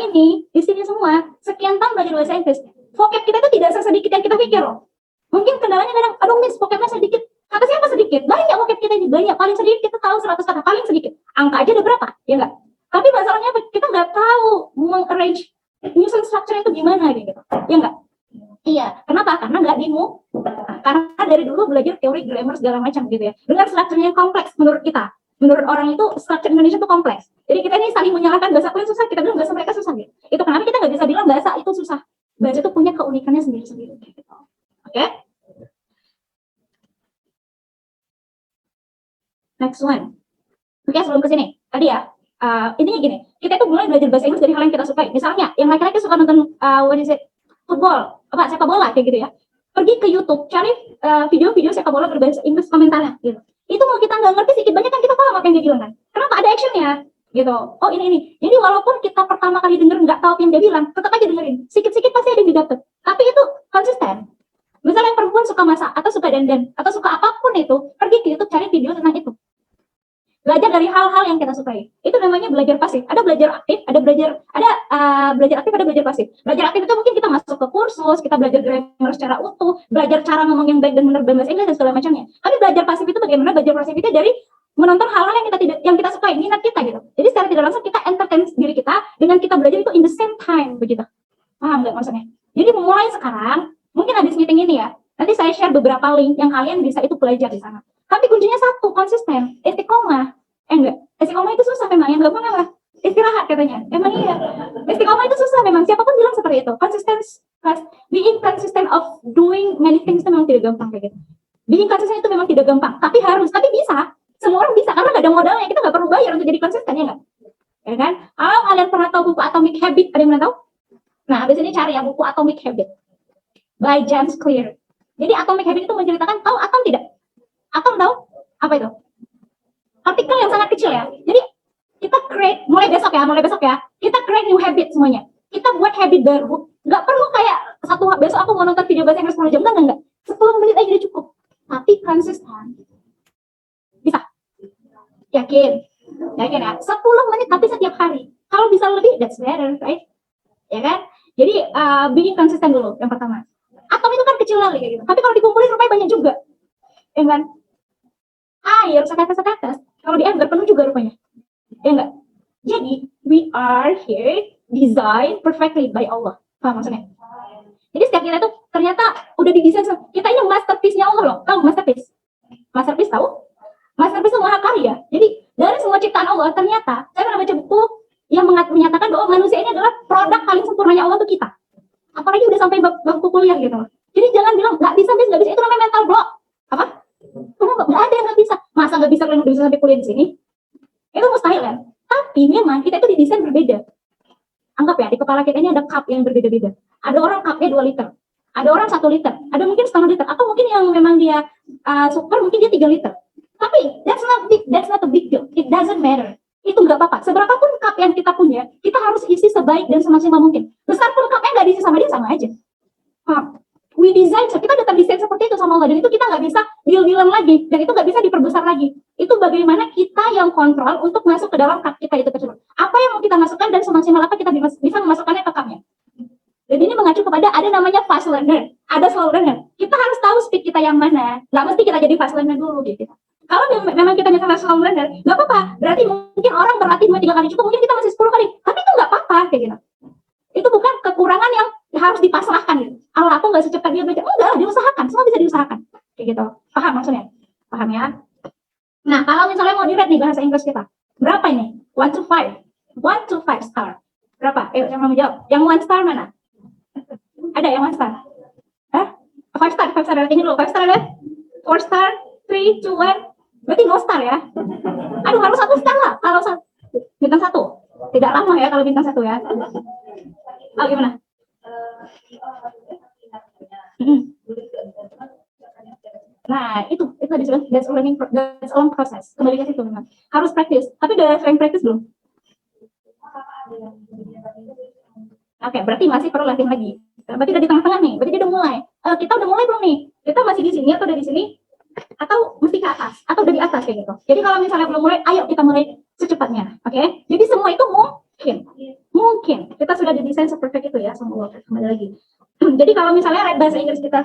ini di sini semua sekian tahun belajar bahasa Inggris. Vocab kita itu tidak sesedikit yang kita pikir loh. Mungkin kendalanya kadang, aduh miss, vocabnya sedikit. Kata siapa sedikit? Banyak vocab kita ini, banyak. Paling sedikit kita tahu 100 kata, paling sedikit. Angka aja ada berapa? Ya enggak? Tapi masalahnya apa? Kita nggak tahu mengarrange nyusun structure itu gimana gitu. Ya enggak? Iya. Kenapa? Karena nggak karena dari dulu belajar teori, grammar, segala macam gitu ya. Dengan structure-nya yang kompleks menurut kita. Menurut orang itu structure Indonesia itu kompleks. Jadi kita ini saling menyalahkan bahasa kalian susah, kita bilang bahasa mereka susah gitu. Itu kenapa kita nggak bisa bilang bahasa itu susah. Bahasa itu punya keunikannya sendiri-sendiri. Gitu. Oke? Next one. Oke, sebelum ke sini. Tadi ya, intinya gini. Kita itu mulai belajar bahasa Inggris dari hal yang kita sukai. Misalnya, yang laki-laki suka nonton football, sepak bola kayak gitu ya. Pergi ke YouTube, cari video-video sepak bola berbahasa Inggris komentarnya gitu. Itu mau kita nggak ngerti sedikit banyak kan kita paham apa yang dia bilang kan. Kenapa ada actionnya? Gitu. Oh ini. Jadi walaupun kita pertama kali denger nggak tahu apa yang dia bilang, tetap aja dengerin. Sikit-sikit pasti ada yang didapat. Tapi itu konsisten. Misalnya yang perempuan suka masak atau suka dandan atau suka apapun itu, pergi ke YouTube cari video tentang itu. Belajar dari hal-hal yang kita sukai. Itu namanya belajar pasif. Ada belajar aktif, ada belajar aktif, ada belajar pasif. Belajar aktif itu mungkin kita masuk ke kursus, kita belajar grammar secara utuh, belajar cara ngomong yang baik dan benar bahasa Inggris dan segala macamnya. Tapi belajar pasif itu bagaimana? Belajar pasif itu dari menonton hal-hal yang kita sukai, minat kita gitu. Jadi secara tidak langsung kita entertain diri kita dengan kita belajar itu in the same time begitu. Paham nggak maksudnya? Jadi mulai sekarang, mungkin habis meeting ini ya, nanti saya share beberapa link yang kalian bisa itu belajar di sana. Tapi kuncinya satu, konsisten, istiqomah. Istiqomah itu susah memang, yang gampang apa? Istirahat katanya. Emang iya. Istiqomah itu susah memang, siapapun bilang seperti itu. Being consistent of doing many things itu memang tidak gampang kayak gitu. Being consistent itu memang tidak gampang, tapi bisa. Semua orang bisa, karena nggak ada modalnya, kita nggak perlu bayar untuk jadi konsisten, ya nggak? Ya kan? Kalau kalian pernah tahu buku Atomic Habit, ada yang pernah tahu? Nah, habis ini cari ya buku Atomic Habit by James Clear. Jadi Atomic Habit itu menceritakan, tahu atom tidak? Atom tahu? Apa itu? Partikel yang sangat kecil ya. Jadi kita create, mulai besok ya, kita create new habit semuanya. Kita buat habit baru. Nggak perlu kayak besok aku mau nonton video bahasa Inggris 10 jam, enggak. 10 menit aja udah cukup. Tapi konsisten. Bisa? Yakin ya? 10 menit tapi setiap hari. Kalau bisa lebih, that's better, right? Ya kan? Jadi bikin konsisten dulu yang pertama. Atom itu kan kecil kali kayak gitu. Tapi kalau dikumpulin rupanya banyak juga. Ya kan? Air setetes-setetes, kalau di ember penuh juga rupanya. Ya enggak? Jadi, we are here designed perfectly by Allah. Paham maksudnya? Jadi setiap kita itu ternyata udah didesain. Kita ini masterpiece-nya Allah loh. Tahu masterpiece? Masterpiece tahu? Masterpiece itu mahakarya. Jadi dari semua ciptaan Allah, ternyata saya pernah baca buku yang menyatakan bahwa manusia ini adalah produk paling sempurnanya Allah itu kita. Apalagi udah sampai bangku kuliah gitu. Jadi jangan bilang nggak bisa. Itu namanya mental block. Apa? Nggak ada yang nggak bisa. Masa nggak bisa kalian udah bisa sampai kuliah di sini? Itu mustahil kan? Tapi memang kita itu didesain berbeda. Anggap ya, di kepala kita ini ada cup yang berbeda-beda. Ada orang cupnya 2 liter. Ada orang 1 liter. Ada mungkin setengah liter. Atau mungkin yang memang dia super, mungkin dia 3 liter. Tapi that's not a big deal. It doesn't matter. Itu nggak apa-apa. Seberapapun cup yang kita punya, kita harus isi sebaik dan semaksimal mungkin. Besar pun cupnya nggak diisi sama dia, sama aja. We design, kita udah terdesain seperti itu sama Allah. Dan itu kita nggak bisa deal-dealan lagi. Dan itu nggak bisa diperbesar lagi. Itu bagaimana kita yang kontrol untuk masuk ke dalam cup kita itu tersebut. Apa yang mau kita masukkan dan semaksimal apa kita bisa memasukkannya ke cupnya. Dan ini mengacu kepada ada namanya fast learner, ada slow learner. Kita harus tahu speed kita yang mana. Nggak mesti kita jadi fast learner dulu gitu. Kalau memang kita misalnya slow learner, nggak apa-apa. Berarti mungkin orang berlatih 2-3 kali cukup, mungkin kita masih 10 kali. Tapi itu nggak apa-apa kayak gitu. Itu bukan kekurangan yang harus dipasrahkan gitu. Allah, aku nggak secepat dia belajar. Enggak, diusahakan. Semua bisa diusahakan. Kayak gitu. Paham maksudnya? Paham ya? Nah, kalau misalnya mau di-rate nih bahasa Inggris kita. Berapa ini? 1 to 5. 1 to 5 star. Berapa? Ayo, yang mau menjawab. Yang 1 star mana? Ada yang 1 star? Hah? 5 star, 5 star. Ini dulu, 5 star ada? 4 star, 3, 2, 1. Berarti no star ya? Aduh, harus 1 star lah. Kalau bintang 1. Tidak lama ya kalau bintang 1 ya. Oh, gimana? Nah, itu disebut that's a long process. Kembali ke situ memang. Harus praktis. Tapi udah sering praktis belum? Oke, berarti masih perlu latihan lagi. Berarti udah di tengah-tengah nih. Berarti dia udah mulai. Kita udah mulai belum nih? Kita masih di sini atau udah di sini? Atau mesti ke atas? Atau udah di atas kayak gitu. Jadi kalau misalnya belum mulai, ayo kita mulai secepatnya. Oke? Jadi semua itu mungkin. Kita sudah didesain seperti itu ya, sama Walter. Kembali lagi. Jadi kalau misalnya rate bahasa Inggris kita,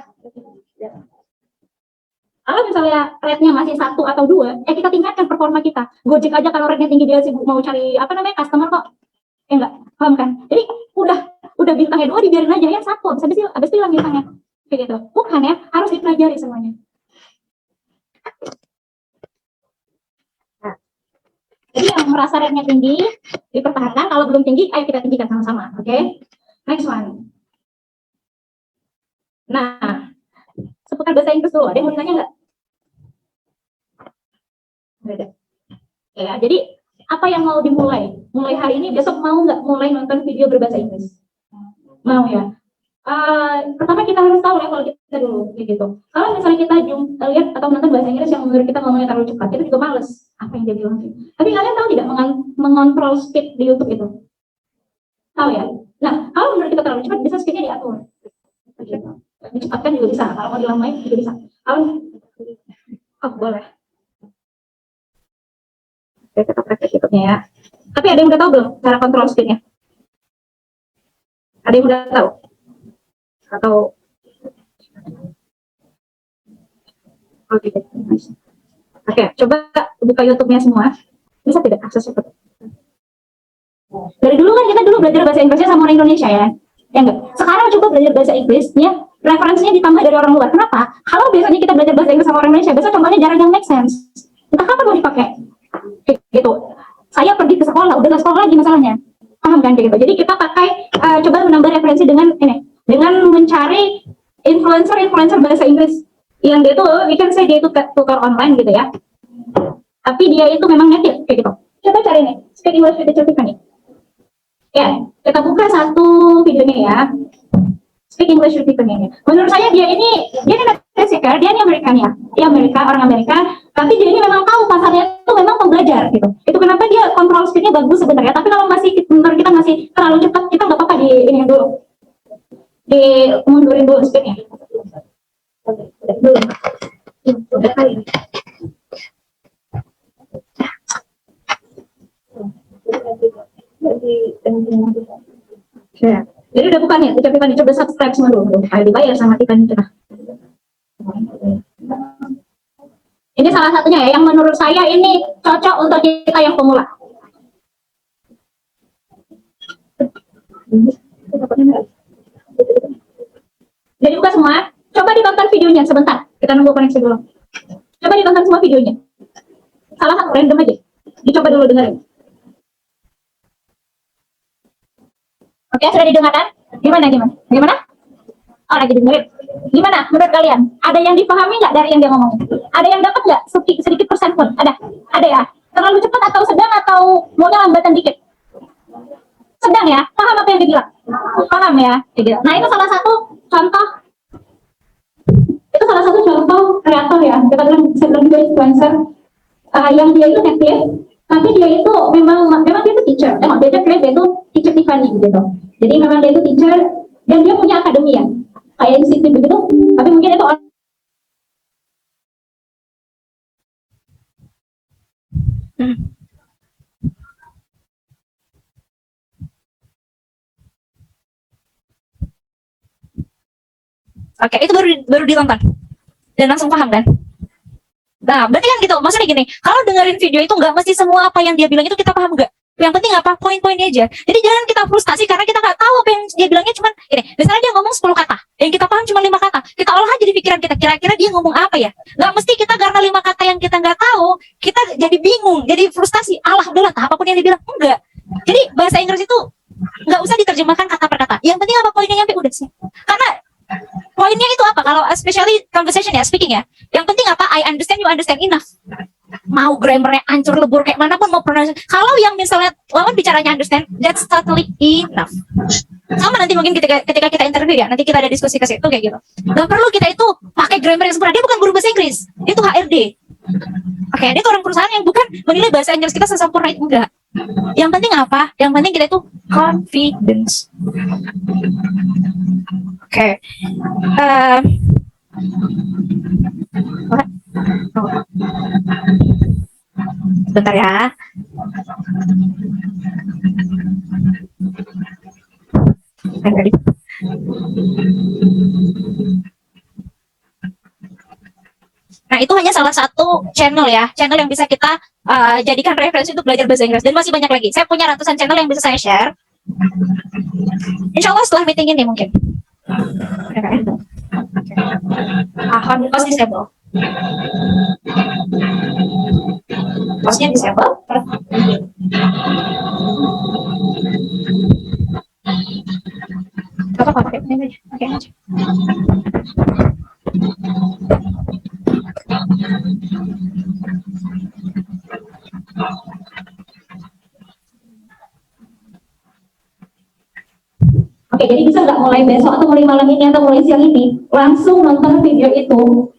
kalau misalnya rate-nya masih 1 atau 2, kita tingkatkan performa kita. Gojek aja kalau rate-nya tinggi dia sibuk mau cari customer kok. Enggak, paham kan? Jadi udah bintangnya 2 dibiarin aja ya 1, habis itu hilang bintangnya. Kayak gitu. Bukan ya, harus dipelajari semuanya. Nah, jadi yang merasa rate-nya tinggi dipertahankan, kalau belum tinggi ayo kita tinggikan sama-sama, oke? Next one. Nah, seputar bahasa Inggris dulu, ada yang mau nanya nggak? Ada. Ya, jadi apa yang mau dimulai? Mulai hari ini, besok mau nggak mulai nonton video berbahasa Inggris? Mau ya? Pertama kita harus tahu level kita dulu, gitu. Kalau misalnya kita lihat atau nonton bahasa Inggris yang menurut kita ngomongnya terlalu cepat, kita juga males. Apa yang dia bilang? Tapi kalian tahu tidak mengontrol speed di YouTube itu? Tahu ya? Nah, kalau menurut kita terlalu cepat, bisa speednya diatur. Gitu. Dicepatkan juga bisa, kalau mau dilamain juga bisa. Boleh. Oke, kita praktek YouTube-nya ya. Tapi ada yang udah tahu belum cara kontrol speed-nya? Ada yang udah tahu? Atau Oke, coba buka YouTube-nya semua. Bisa tidak akses cepat? Dari dulu kan kita belajar bahasa Inggrisnya sama orang Indonesia ya. Ya enggak? Sekarang coba belajar bahasa Inggrisnya, referensinya ditambah dari orang luar. Kenapa? Kalau biasanya kita belajar bahasa Inggris sama orang Indonesia, biasanya contohnya jarang yang make sense. Entah kapan mau dipakai. Gitu. Saya pergi ke sekolah, udah ke sekolah lagi masalahnya. Paham kan kayak gitu. Jadi kita pakai coba menambah referensi dengan mencari influencer bahasa Inggris yang dia itu, we can say dia itu tutor online gitu ya. Tapi dia itu memang native kayak gitu. Coba cari nih, Speak English with Teacher Tiffany. Ya, kita buka satu videonya ya. Speak English with Tiffany. Menurut saya dia ini native speaker, dia ini Amerika ya. Dia orang Amerika, tapi dia ini memang tahu pasarnya itu memang pembelajar gitu. Itu kenapa dia kontrol speednya bagus sebenarnya. Tapi kalau menurut kita masih terlalu cepat, kita nggak apa-apa di ini dulu. Di mundurin dulu speednya. Udah kali ini. Ya. Jadi udah bukan ya, Tiffany coba subscribe semua dulu. Dibayar sama Tiffany coba. Ini salah satunya ya, yang menurut saya ini cocok untuk kita yang pemula. Jadi buka semua, coba ditonton videonya sebentar. Kita nunggu koneksi dulu. Coba ditonton semua videonya. Salah satu random aja. Dicoba dulu dengerin. Oke, sudah didengarkan? Gimana? Oh, lagi dengerin. Gimana menurut kalian? Ada yang dipahami nggak dari yang dia ngomong? Ada yang dapat nggak sedikit persen pun? Ada ya? Terlalu cepat atau sedang atau maunya lambatan dikit? Sedang ya? Paham apa yang dibilang? Paham ya? Nah, itu salah satu contoh. Itu salah satu contoh kreator ya. Kita bilang sebenarnya influencer yang dia itu native, tapi dia itu memang dia itu teacher. Dia itu teacher Tiffany gitu. Jadi memang dia itu teacher dan dia punya akademi ya. Kayak institut begitu, tapi mungkin itu Oke, itu baru ditonton dan langsung paham kan? Nah, berarti kan gitu. Maksudnya gini, kalau dengerin video itu nggak mesti semua apa yang dia bilang itu kita paham nggak? Yang penting apa? Poin-poinnya aja. Jadi jangan kita frustasi karena kita nggak tahu apa yang dia bilangnya cuman ini. Misalnya dia ngomong 10 kata, yang kita paham cuma 5 kata. Kita olah aja di pikiran kita. Kira-kira dia ngomong apa ya? Nggak mesti kita karena 5 kata yang kita nggak tahu, kita jadi bingung, jadi frustasi. Alah, udahlah, apapun yang dia bilang. Enggak. Jadi bahasa Inggris itu nggak usah diterjemahkan kata per kata. Yang penting apa poinnya nyampe udah sih. Karena poinnya itu apa? Kalau especially conversation ya, speaking ya. Yang penting apa? I understand, you understand enough. Mau grammarnya hancur lebur kayak mana pun, mau pronunciation. Kalau yang misalnya lawan bicaranya understand, that's totally enough. Sama nanti mungkin ketika kita interview ya, nanti kita ada diskusi ke situ kayak gitu. Gak perlu kita itu pakai grammar yang sempurna. Dia bukan guru bahasa Inggris, itu HRD. Oke, dia itu orang perusahaan yang bukan menilai bahasa Inggris kita sesempurna itu, enggak. Yang penting apa? Yang penting kita itu confidence. Oke. Bentar ya. Ready? Nah, itu hanya salah satu channel ya, channel yang bisa kita jadikan referensi untuk belajar bahasa Inggris. Dan masih banyak lagi. Saya punya ratusan channel yang bisa saya share. Insya Allah setelah meeting ini mungkin. Host disable. Hostnya disable. Apa pakai ini aja? Oke aja. Oke, jadi bisa nggak mulai besok atau mulai malam ini atau mulai siang ini langsung nonton video itu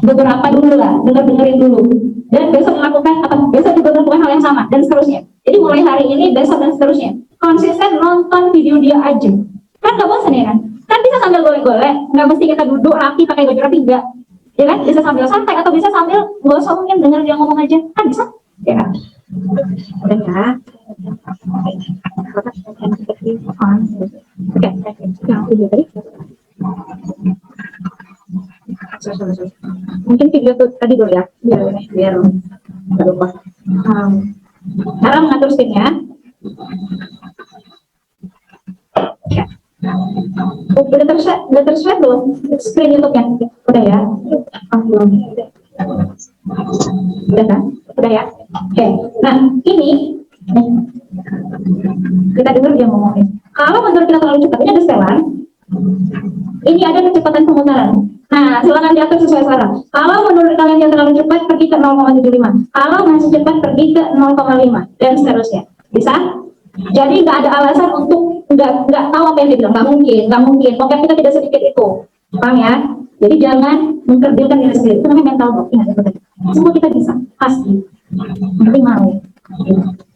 beberapa dulu lah, dengerin dulu, dan besok melakukan apa? Besok juga melakukan hal yang sama dan seterusnya. Jadi mulai hari ini, besok dan seterusnya konsisten nonton video dia aja. Kan nggak bosan ya kan? Kan bisa sambil golek-golek, nggak mesti kita duduk rapi pakai baju rapi, enggak. Ya kan? Bisa sambil santai atau bisa sambil gosok mungkin denger dia ngomong aja, kan bisa? Ya kan? Udah ya. Oke, yang video tadi. Mungkin video tadi dulu ya, biar nggak lupa. Cara mengatur screen-nya. Ya. Udah tershare belum screen YouTube-nya? Udah ya? Belum. Udah kan? Udah ya? Oke. Nah, ini kita dengar dia ngomongin. Kalau menurut kita terlalu cepat, ini ada setelan. Ini ada kecepatan pemutaran. Nah, silakan diatur sesuai selera. Kalau menurut kalian yang terlalu cepat, pergi ke 0,75. Kalau masih cepat, pergi ke 0,5 dan seterusnya. Bisa? Jadi nggak ada alasan untuk nggak tahu apa yang dibilang. Nggak mungkin. Pokoknya kita tidak sedikit itu. Paham ya? Jadi jangan mengkerdilkan diri sendiri. Itu namanya mental block. Ingat itu tadi. Semua kita bisa, pasti. Tapi mau.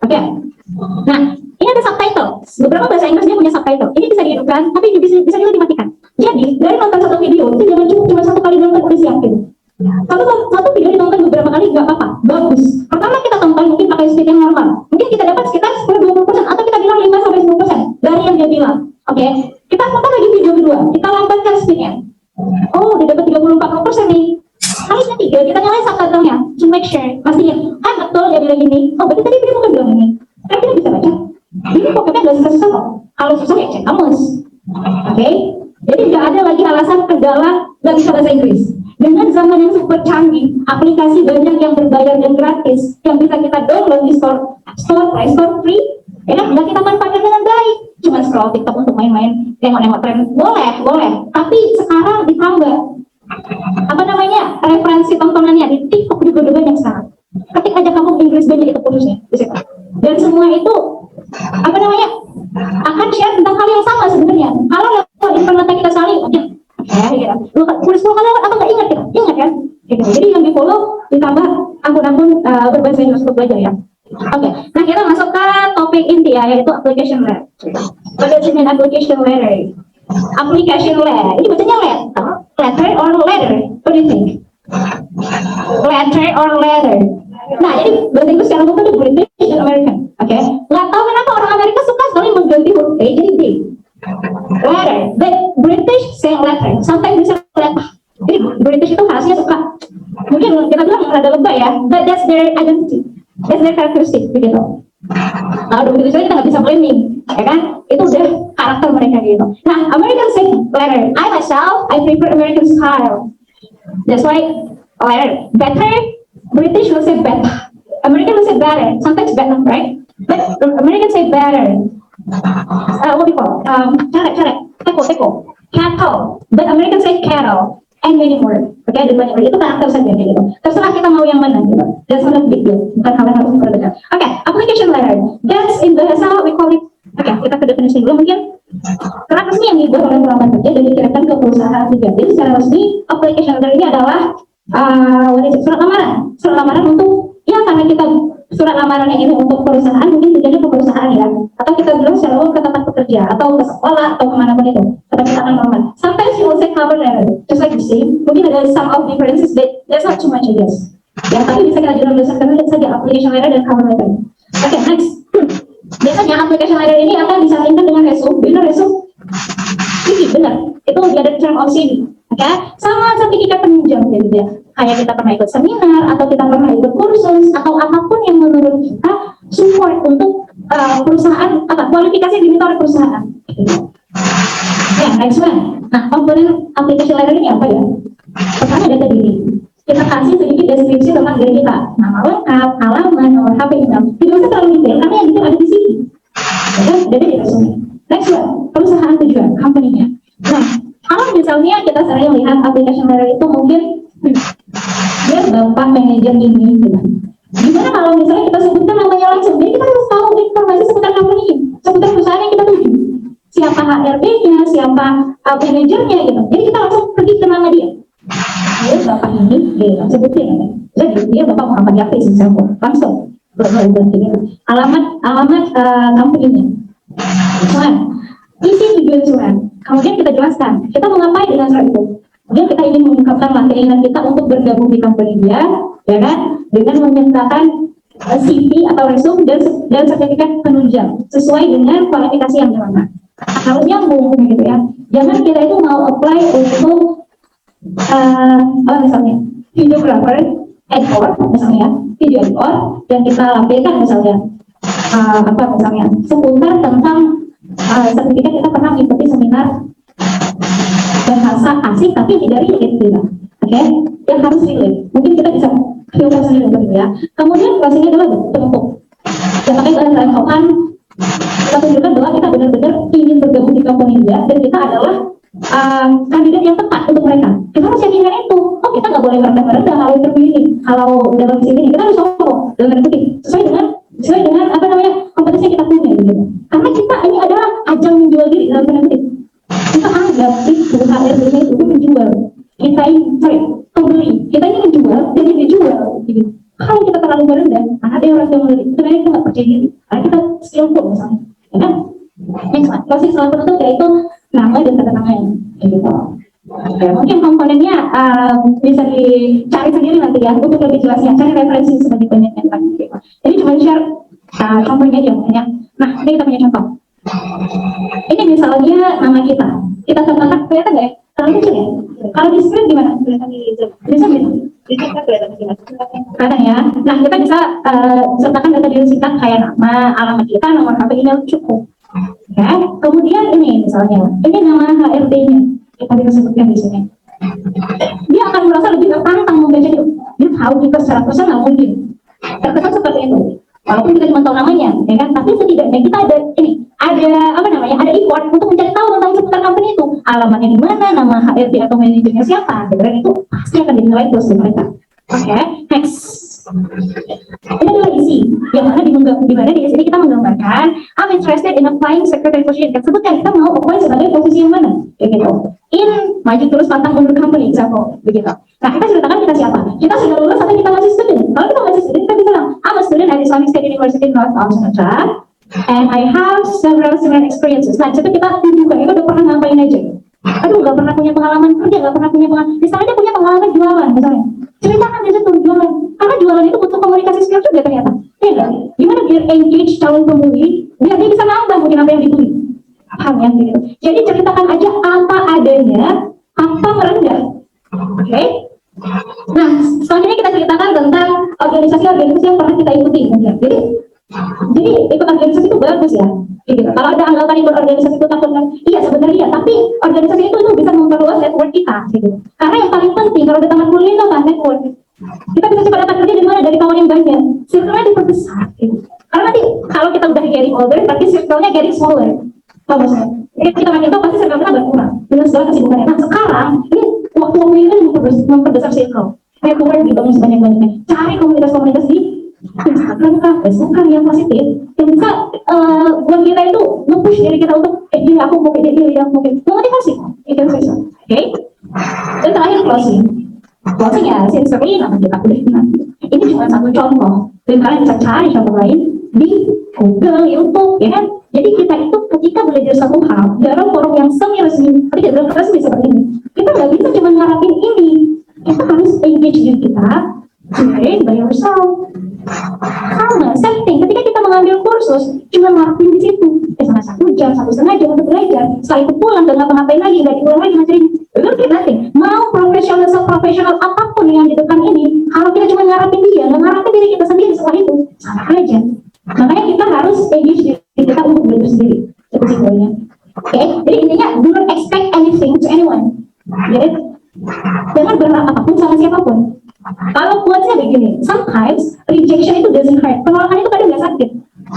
Oke. Nah, ini ada subtitle. Beberapa bahasa Inggris dia punya subtitle. Ini bisa dihidupkan, tapi bisa juga dimatikan. Jadi dari nonton satu video itu jangan cuma satu kali nonton udah siapin. Satu video ditonton beberapa kali nggak apa-apa, bagus. Pertama kita tonton mungkin pakai speed yang normal. Mungkin kita dapat sekitar 10-20% atau kita bilang 5-10% dari yang dia bilang. Oke. Kita tonton lagi video kedua, kita lambatkan speednya. Oh, udah dapat 30-40% nih. Kali ketiga kita nyalain subtitlenya to make sure pastinya betul dia bilang gini. Oh, berarti tadi dia bukan bilang ini. Kan kita bisa baca. Ini pokoknya nggak susah kok. Kalau susah ya cek kamus. Oke. Jadi nggak ada lagi alasan kendala nggak bisa bahasa Inggris. Dengan zaman yang super canggih, aplikasi banyak yang berbayar dan gratis yang bisa kita download di Play Store free, ya kan? Nggak kita manfaatkan dengan baik. Cuma scroll TikTok untuk main-main, nengok-nengok tren, boleh. Tapi sekarang ditambah referensi tontonannya di TikTok juga udah banyak sekarang. Ketik aja kamu Inggris banyak itu khususnya di situ. Dan semua itu akan share tentang hal yang sama sebenarnya. Kalau lewat internet kita saling gitu. Tulis dulu kalian apa nggak ingat ya? Ingat kan? Gitu. Jadi yang di follow ditambah akun-akun berbahasa Inggris untuk belajar ya. Oke. Nah kita masuk ke topik inti ya, yaitu application layer. Pada sini application layer. Application layer. Ini bacanya letter or letter? What do you think? Letter or letter? Nah, jadi bahasa Inggris sekarang itu ada British dan American. Oke. Nggak tahu kenapa orang Amerika suka sekali mengganti huruf A jadi B. Letter. The British say letter. Sometimes bisa that's their identity, that's their characteristic, begitu. Kalau begitu saja kita nggak bisa blaming, ya kan? Itu udah karakter mereka gitu. Nah, American say letter. I myself, I prefer American style. That's why letter better. British will say better. American will say better. Sometimes better, right? But American say better. What do you call? Teko, cattle. But American say cattle. And many more. Oke, ada banyak lagi. Itu karakter saja gitu. Terserah kita mau yang mana gitu. That's not a big deal. Bukan hal yang harus berbeda. Oke, application letter. That's in bahasa we call it. Oke, kita ke definisi dulu mungkin. Surat resmi yang dibuat oleh pelamar kerja dan dikirimkan ke perusahaan juga. Jadi secara resmi application letter ini adalah surat lamaran. Surat lamaran untuk karena kita surat lamarannya ini untuk perusahaan, mungkin tujuannya ke perusahaan ya, atau kita bilang secara umum ke tempat bekerja atau ke sekolah atau kemanapun itu, tetap kita akan melamar. Sometimes you will say cover letter, just like you see. Mungkin ada some of differences, but that's not too much I guess. Ya, tapi bisa kita jual berdasarkan lihat saja application letter dan cover letter. Oke, next. Biasanya application letter ini akan disandingkan dengan resume. Benar resume? Ini benar. Itu ada term of CV. Oke, sama sertifikat penunjang gitu ya. Kayak kita pernah ikut seminar atau kita pernah ikut kursus atau apapun yang menurut kita support untuk perusahaan kualifikasi yang diminta oleh perusahaan. Gitu. Ya, next one. Nah, komponen application letter ini apa ya? Pertama data diri. Kita kasih sedikit deskripsi tentang diri kita, nama lengkap, alamat, nomor HP, email. Tidak usah terlalu detail karena yang itu ada di sini. Ya, ada di resume. Next one, perusahaan tujuan, company-nya. Nah, kalau misalnya kita sering lihat application letter itu mungkin dia bapak manajer ini gitu. Gimana kalau misalnya kita sebutkan namanya langsung, jadi kita harus tahu informasi seputar company, seputar perusahaan yang kita tuju, siapa HRD-nya, siapa manajernya gitu. Jadi kita langsung pergi ke nama dia. Dia bapak ini, dia sebutin ya. Jadi dia bapak Muhammad Yafis misalnya, langsung alamat company-nya. Surat, isi tujuan surat. Kemudian kita jelaskan, kita mau ngapain dengan surat itu. Kemudian kita ingin mengungkapkan keinginan kita untuk bergabung di company dia, ya kan, dengan menyertakan CV atau resume dan sertifikat penunjang sesuai dengan kualifikasi yang dilamar. Harus nyambung gitu ya. Jangan kita itu mau apply untuk misalnya videographer, editor misalnya, video editor, dan kita lampirkan misalnya misalnya seputar tentang sertifikat kita pernah mengikuti seminar bahasa asing tapi tidak relate gitu. Oke, yang harus relate. Mungkin kita bisa filter sendiri gitu ya. Kemudian ini adalah bentuk. Yang pakai bahan soal kita tunjukkan bahwa kita benar-benar ingin bergabung di company dia dan kita adalah kandidat yang tepat untuk mereka. Kita harus yakinkan itu. Oh, kita nggak boleh merendah-merendah kalau interview ini. Kalau dalam sini kita harus sombong dengan sesuai dengan kompetisi yang kita punya gitu. Karena kita ini adalah ajang menjual diri dalam tanda kutip. Kita anggap itu HRD itu menjual. Kita ini pembeli. Kita ini menjual dan yang dijual gitu. Kalau kita terlalu merendah, ada orang yang membeli. Sebenarnya kita nggak percaya diri. Karena kita skillful misalnya. Ya kan? Next one. Closing setelah penutup yaitu nama dan tanda tangan. Gitu. Ya, mungkin komponennya bisa dicari sendiri nanti ya untuk lebih jelasnya. Cari referensi sebanyak banyaknya tentang gitu. Jadi cuma share contohnya aja makanya. Nah, ini kita punya contoh. Ini misalnya nama kita. Kita contohkan kelihatan nggak ya? Terlalu kecil ya? Kalau di screen gimana? Kelihatan di Zoom. Bisa gitu? Kelihatan ya. Nah, kita bisa sertakan data diri kita kayak nama, alamat kita, nomor HP, email cukup. Ya. Kemudian ini misalnya, ini nama HRD-nya. Kita bisa sebutkan di sini. Dia akan merasa lebih tertantang membaca itu. Dia tahu kita secara personal mungkin. Terkesan seperti itu. Walaupun kita cuma tahu namanya, ya kan? Tapi setidaknya kita ada effort untuk mencari tahu tentang seputar company itu. Alamatnya di mana, nama HRD atau manajernya siapa, dan itu pasti akan dinilai plus di mereka. Oke, next. Ini adalah isi, yang mana di sini kita menggambarkan I'm interested in applying secretary position. Kita sebutkan kita mau apply sebagai posisi yang mana, kayak gitu. In maju terus pantang mundur company, example, begitu. Nah, kita ceritakan kita siapa. Kita sudah lulus atau kita masih student. Kalau kita masih student, kita bisa bilang I'm a student at Islamic State University North Sumatera, and I have several experiences. Nah, jadi kita tunjukkan itu udah pernah ngapain aja. Aduh, nggak pernah punya pengalaman kerja, nggak pernah punya pengalaman. Misalnya dia punya pengalaman jualan, misalnya. Ceritakan di situ jualan. Karena jualan itu butuh komunikasi skill juga ternyata. Iya, gimana biar engage calon pembeli, biar dia bisa nambah mungkin apa yang dibeli. Paham ya, gitu. Jadi ceritakan aja apa adanya, tanpa merendah. Oke? Nah, selanjutnya kita ceritakan tentang organisasi-organisasi yang pernah kita ikuti. Ya. Jadi ikut organisasi itu bagus ya. Gitu. Kalau ada anggapan ikut organisasi itu takut, iya sebenarnya iya, tapi organisasi itu bisa memperluas network kita. Gitu. Karena yang paling penting kalau di taman kuliah itu kan network. Kita bisa cepat dapat kerja di mana, dari kawan yang banyak. Circle-nya diperbesar. Gitu. Karena nanti kalau kita udah getting older, berarti circle-nya getting smaller. Apa maksudnya? Kita makin tua pasti circle kita berkurang dengan segala kesibukannya. Nah sekarang ini waktu-waktu ini memperbesar circle. Network dibangun sebanyak-banyaknya. Cari komunitas-komunitas di Instagram kah, Facebook kah yang positif, yang bisa buat kita itu nge-push diri kita untuk diri aku mau kayak diri aku mau motivasi. Itu bisa. Oke. Dan terakhir closing ya sincerely nanti aku udah bilang. Ini cuma satu contoh. Dan kalian bisa cari contoh lain di Google, YouTube, ya kan? Jadi kita itu ketika belajar satu hal dalam forum yang semi-resmi, tapi dalam resmi seperti ini, kita nggak bisa cuma ngarapin ini. Kita harus engage diri kita, learn by yourself. Sama, same thing. Ketika kita mengambil kursus, cuma ngarapin di situ. Sama 1 jam, 1,5 jam untuk belajar. Setelah itu pulang, dan ngapa-ngapain lagi, nggak diulang lagi ngajarin. Itu nothing. Mau profesional, se-profesional apapun yang di depan ini, kalau kita cuma ngarapin dia, nggak ngarapin diri kita sendiri setelah itu, sama aja. Makanya kita harus engage diri kita untuk belajar sendiri. Itu sih poinnya. Oke, jadi intinya do not expect anything to anyone. Jadi jangan berharap apapun sama siapapun. Kalau quotes-nya begini, sometimes rejection itu doesn't hurt. Penolakan itu kadang nggak sakit.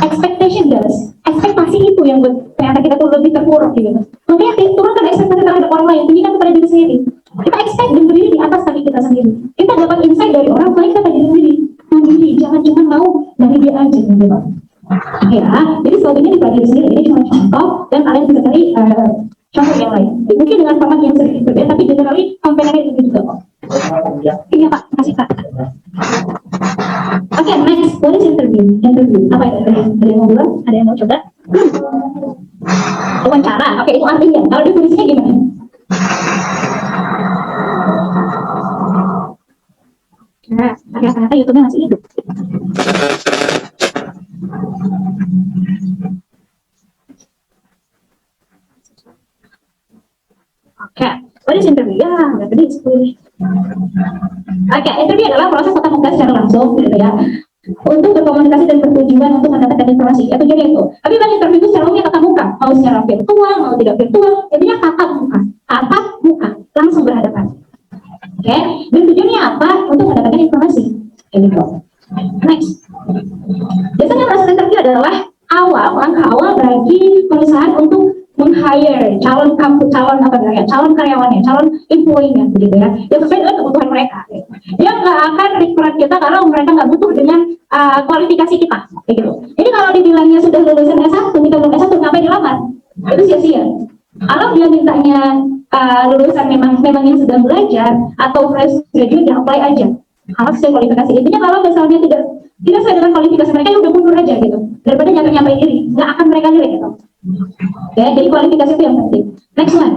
Expectation does. Ekspektasi itu yang buat ternyata kita tuh lebih terpuruk gitu. Makanya turunkan ekspektasi terhadap orang lain, tinggikan kepada diri sendiri. Kita expect dan berdiri di atas kaki kita sendiri. Kita dapat insight dari orang lain, kita diri sendiri. Mandiri, jangan cuma mau dari dia aja gitu. Ya, jadi selebihnya dipelajari sendiri. Ini cuma contoh dan kalian bisa cari contoh yang lain. Mungkin dengan format yang sedikit berbeda, tapi generally komponennya itu juga kok. Iya Pak, kasih Pak. Oke, next, what is interview? Interview, apa itu? Ada yang mau bilang? Ada yang mau coba? Wawancara, oke, itu artinya. Kalau definisinya gimana? Nah, ternyata YouTube-nya masih hidup. Oke, what is interview? Ya, nggak tadi 10. Oke, interview adalah proses tatap muka secara langsung, gitu ya, untuk berkomunikasi dan bertujuan untuk mendapatkan informasi. Ya, tujuannya itu. Tapi kan interview itu secara umumnya tatap muka, mau secara virtual, mau tidak virtual, intinya tatap muka, langsung berhadapan. Oke, dan tujuannya apa? Untuk mendapatkan informasi. Kayak gitu. Next. Biasanya proses interview adalah langkah awal bagi perusahaan untuk meng-hire calon karyawannya, calon employee-nya, begitu ya, yang sesuai dengan kebutuhan mereka. Dia nggak akan rekrut kita kalau mereka nggak butuh dengan kualifikasi kita, gitu. Jadi kalau dibilangnya sudah lulusan S1, kita belum S1, ngapain dilamar? Itu sia-sia. Kalau dia mintanya lulusan memang yang sedang belajar atau fresh graduate, dia apply aja. Harus sesuai kualifikasi. Intinya kalau misalnya tidak sesuai dengan kualifikasi mereka, ya udah mundur aja gitu. Daripada nyampe diri, nggak akan mereka lirik gitu. Ya, jadi kualifikasi itu yang penting. Next one.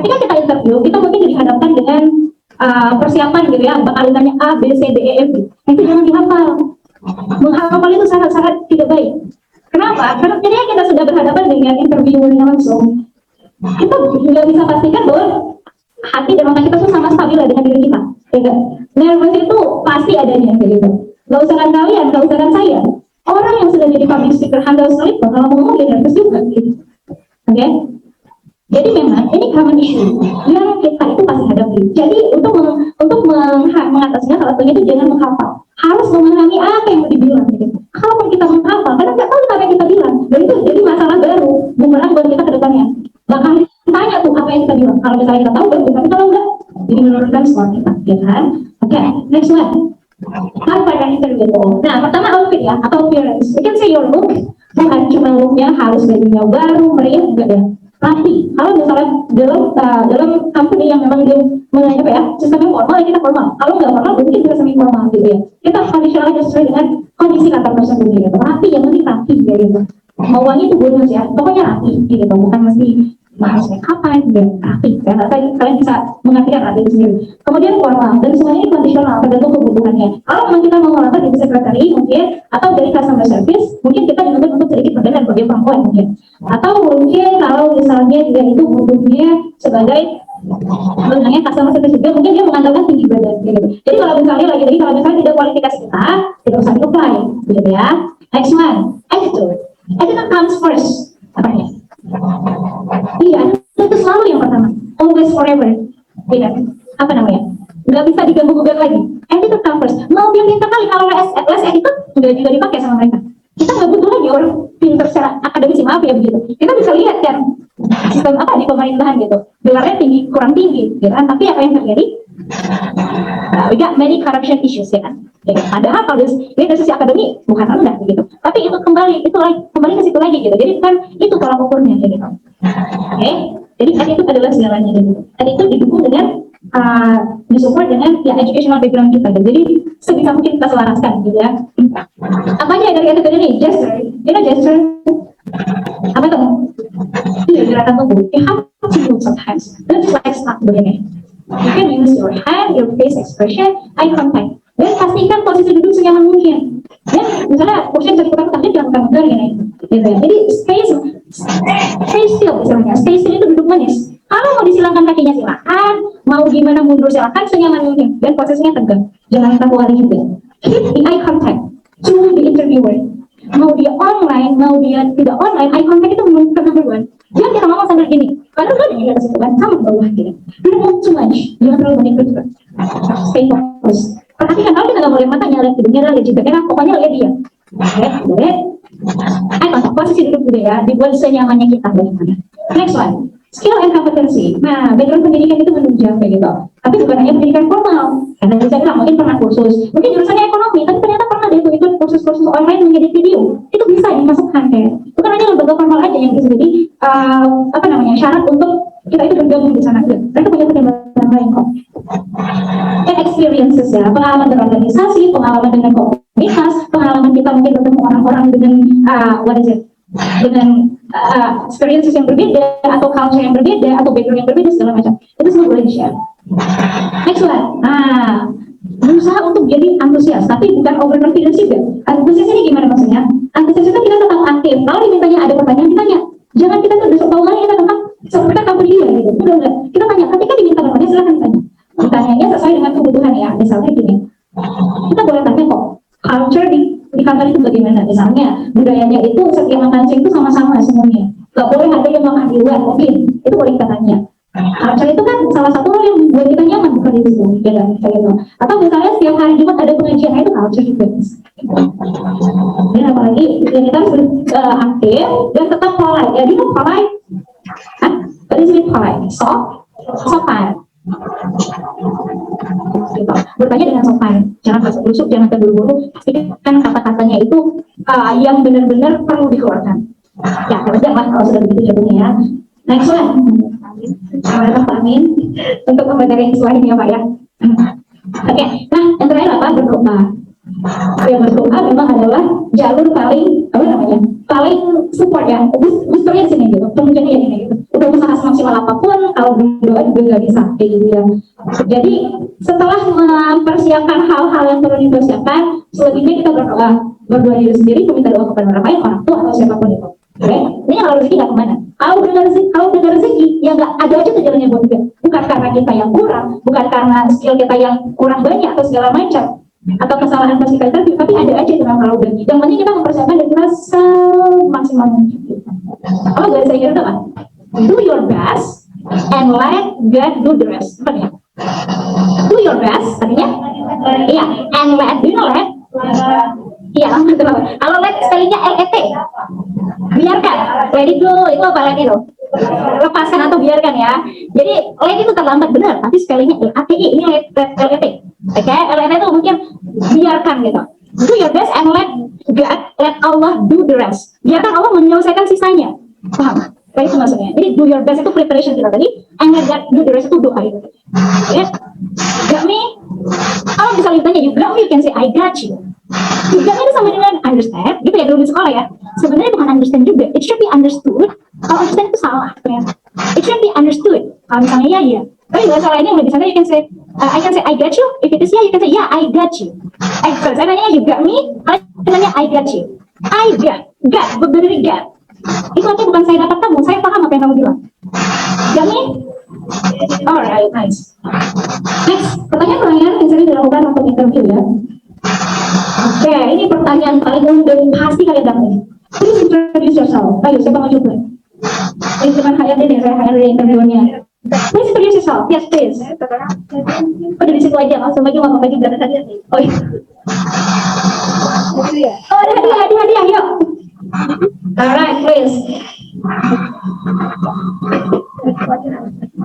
Ketika kita interview, kita mungkin dihadapkan dengan persiapan gitu ya, bakal ditanya A, B, C, D, E, F. Itu jangan dihafal. Menghafal itu sangat-sangat tidak baik. Kenapa? Karena ketika kita sudah berhadapan dengan interviewnya langsung, kita nggak bisa pastikan bahwa hati dan otak kita tuh sama stabil dengan diri kita. Ya, nervous itu pasti adanya kayak gitu. Gak usahkan kalian, gak usahkan saya. Orang yang sudah jadi public speaker handal sekali, kalau ngomong dia nervous juga gitu. Oke? Jadi memang ini common issue yang kita itu pasti hadapi. Jadi untuk mengatasinya salah satunya itu jangan menghafal. Harus memahami apa yang mau dibilang gitu. Kalau kita menghafal, karena nggak tahu apa yang kita bilang, dan itu jadi masalah baru, bumerang buat kita ke depannya. Bakal ditanya tuh apa yang kita bilang. Kalau misalnya kita tahu, baru, tapi kalau enggak, jadi menurunkan skor kita, ya kan? Oke, next one. Apa yang interview? Nah, pertama outfit ya, atau appearance. You can say your look, bukan cuma looknya harus bajunya baru, meriah, enggak ya. Rapi. Kalau misalnya dalam company yang memang dia mengenai apa ya, sistemnya formal, ya kita formal. Kalau nggak formal, mungkin kita semi formal gitu ya. Kita conditional aja sesuai dengan kondisi kantor tersebut gitu. Rapi, yang penting rapi ya gitu. Mau wangi itu bonus ya, pokoknya rapi gitu, bukan mesti harus make up-an, ya rapi. Karena kalian bisa mengartikan rapi itu sendiri. Kemudian formal, dan semuanya ini kondisional, tergantung kebutuhannya. Kalau memang kita mau melamar di sekretari mungkin, atau dari customer service, mungkin kita dituntut untuk sedikit berdandan bagi perempuan mungkin. Atau mungkin kalau atau misalnya dia itu butuhnya sebagai sebenarnya customer service juga, mungkin dia mengandalkan tinggi badan gitu. Jadi kalau misalnya tidak kualifikasi kita, tidak usah apply gitu ya. Next one, attitude. Attitude comes first. Apa ya? Iya, itu selalu yang pertama. Always forever. Tidak. Apa namanya? Nggak bisa diganggu-gugat lagi. Attitude comes first. Mau dia pintar kali, kalau les attitude nggak juga dipakai sama mereka. Kita nggak butuh lagi orang pintar secara akademis, maaf ya begitu. Kita bisa lihat kan sistem apa di pemerintahan gitu, gelarnya tinggi kurang tinggi gitu kan, tapi apa yang terjadi? We got many corruption issues ya kan. Ya, padahal kalau dari sisi akademik bukan rendah gitu, tapi itu kembali ke situ lagi gitu. Jadi kan itu tolak ukurnya gitu. Oke, jadi itu adalah segalanya gitu. Dan itu didukung dengan disupport dengan ya educational background kita. Jadi sebisa mungkin kita selaraskan gitu ya. Apanya dari attitude ini? Gesture, gesture apa itu? Iya, gerakan tubuh. You have to move sometimes. Don't just like stuck begini. You can use your hand, your face expression, eye contact. Dan pastikan posisi duduk senyaman mungkin. Dan misalnya posisi bisa diputar-putar, dia jangan muter gini. Gitu ya. Jadi stay still misalnya. Stay still itu duduk manis. Kalau mau disilangkan kakinya silakan, mau gimana mundur silakan, senyaman mungkin. Dan posisinya tegak. Jangan kaku lari juga. Keep the eye contact to the interviewer. Mau dia online, mau dia tidak online, eye contact itu menurut number one. Jangan kita ngomong sambil gini, padahal kan di atas itu kan sama bawah gini. Don't move too much, jangan terlalu banyak bergerak. Stay focus. Perhatikan kalau kita nggak boleh matanya, lihat hidungnya, lihat jidatnya, pokoknya lihat dia. Lihat. Eye contact, posisi duduk juga ya, dibuat senyamannya kita bagaimana. Next one, skill and competency. Nah, background pendidikan itu menunjang kayak gitu. Tapi bukan hanya pendidikan formal. Karena bisa bilang mungkin pernah kursus, mungkin jurusannya ekonomi, tapi ternyata pernah deh ikut kursus-kursus online mengedit video. Itu bisa dimasukkan kayak. Bukan hanya lembaga formal aja yang bisa jadi syarat untuk kita itu bergabung di sana. Mereka punya pertimbangan lain kok. Dan experiences ya, pengalaman berorganisasi, pengalaman dengan komunitas, pengalaman kita mungkin bertemu orang-orang dengan dengan experiences yang berbeda atau culture yang berbeda atau background yang berbeda segala macam. Itu semua boleh di-share. Next one. Berusaha untuk jadi antusias, tapi bukan overconfidence juga. Antusias ini gimana maksudnya? Antusias itu kita tetap aktif. Kalau dimintanya ada pertanyaan, ditanya. Jangan kita tuh besok tahu lagi kita tentang seperti tahu dia gitu. Udah enggak. Kita tanya. Ketika diminta bertanya, silakan tanya. Ditanyanya sesuai dengan kebutuhan ya. Misalnya gini. Kita boleh tanya kok. Culture di kantor itu bagaimana? Misalnya budayanya itu setiap makan siang itu sama-sama semuanya. Gak boleh ada yang makan di luar mungkin. Itu boleh kita tanya. Culture itu kan salah satu hal yang buat kita nyaman bukan itu ya kan? Atau misalnya setiap hari Jumat ada pengajian itu culture juga. Dan apalagi kita harus aktif dan tetap polite. Jadi polite, what is it polite? Sopan. Bertanya dengan sopan, jangan masuk-masuk, jangan terburu-buru. Pastikan kata-katanya itu yang benar-benar perlu dikeluarkan. Ya, kerja lah kalau sudah begitu jadinya ya. Next one. Terima Amin untuk pembelajaran Islam ini ya Pak ya. Oke, nah yang terakhir apa? Berdoa. Yang berdoa memang adalah jalur paling paling support ya. Boosternya di sini gitu, penunjangnya di sini gitu. Udah usaha semaksimal apapun, kalau berdoa juga nggak bisa kayak gitu ya. Jadi setelah mempersiapkan hal-hal yang perlu dipersiapkan, selebihnya kita berdoa diri sendiri, meminta doa kepada orang lain, orang tua atau siapapun itu. Oke, ini kalau rezeki nggak kemana. Kalau udah rezeki, ya nggak ada aja jalannya buat kita. Bukan karena kita yang kurang, bukan karena skill kita yang kurang banyak atau segala macam, atau kesalahan pas kita interview, tapi ada aja dengan kalau udah. Yang penting kita mempersiapkan dan kita semaksimal mungkin. Oh, guys, saya kira apa? Do your best and let God do the rest. Apa ya? Do your best, artinya? Iya, and let, do you know let? Iya, betul. Kalau let spellingnya LET. Biarkan, let it go, itu apa let itu? Lepaskan atau biarkan ya. Jadi let itu terlambat benar, tapi spellingnya LATI, ini let LET. Oke, LET itu mungkin biarkan gitu. Do your best and let God, let Allah do the rest. Biarkan Allah menyelesaikan sisanya. Paham? Kayak itu maksudnya. Jadi do your best itu preparation kita tadi, and let God do the rest itu doa itu. Ya, got me? Kalau misalnya ditanya you got me, you can say I got you. You got me itu sama dengan understand, gitu ya dulu di sekolah ya. Sebenarnya bukan understand juga, it should be understood. Kalau understand itu salah ternyata. It should be understood. Kalau misalnya ya. Tapi bahasa lainnya lebih sana, you can say I can say I got you. If it is yeah, you can say yeah I got you. Kalau saya nanya you got me, kalian nanya I got you. I got, benar-benar got. Itu aja bukan saya dapat kamu, saya paham apa yang kamu bilang. Jadi, alright, nice. Next, pertanyaan-pertanyaan yang sering dilakukan untuk interview ya. Oke, ini pertanyaan paling umum dan pasti kalian dapat. Please introduce yourself. Ayo, siapa mau coba? Ini cuma HRD deh, saya HRD interviewernya. Please introduce yourself. Yes, please. Udah di situ aja, langsung aja ngomong aja dari tadi. Oh iya. Oh, ada hadiah, yuk. Alright, please.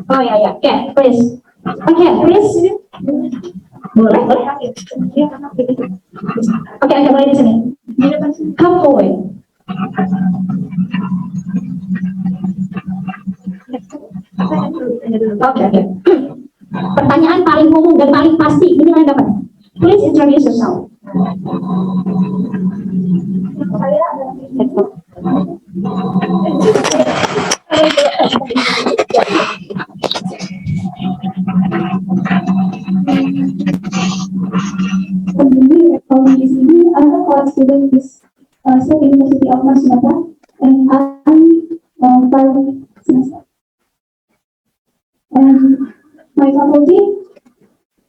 Oh ya, oke, please. Oke, please. Boleh. Oke, boleh di sini. Come forward. Oke. Pertanyaan paling umum dan paling pasti, ini kalian dapat. Please introduce yourself. Di sini ada college student is State University of North Sumatera, and I'm third semester. And my faculty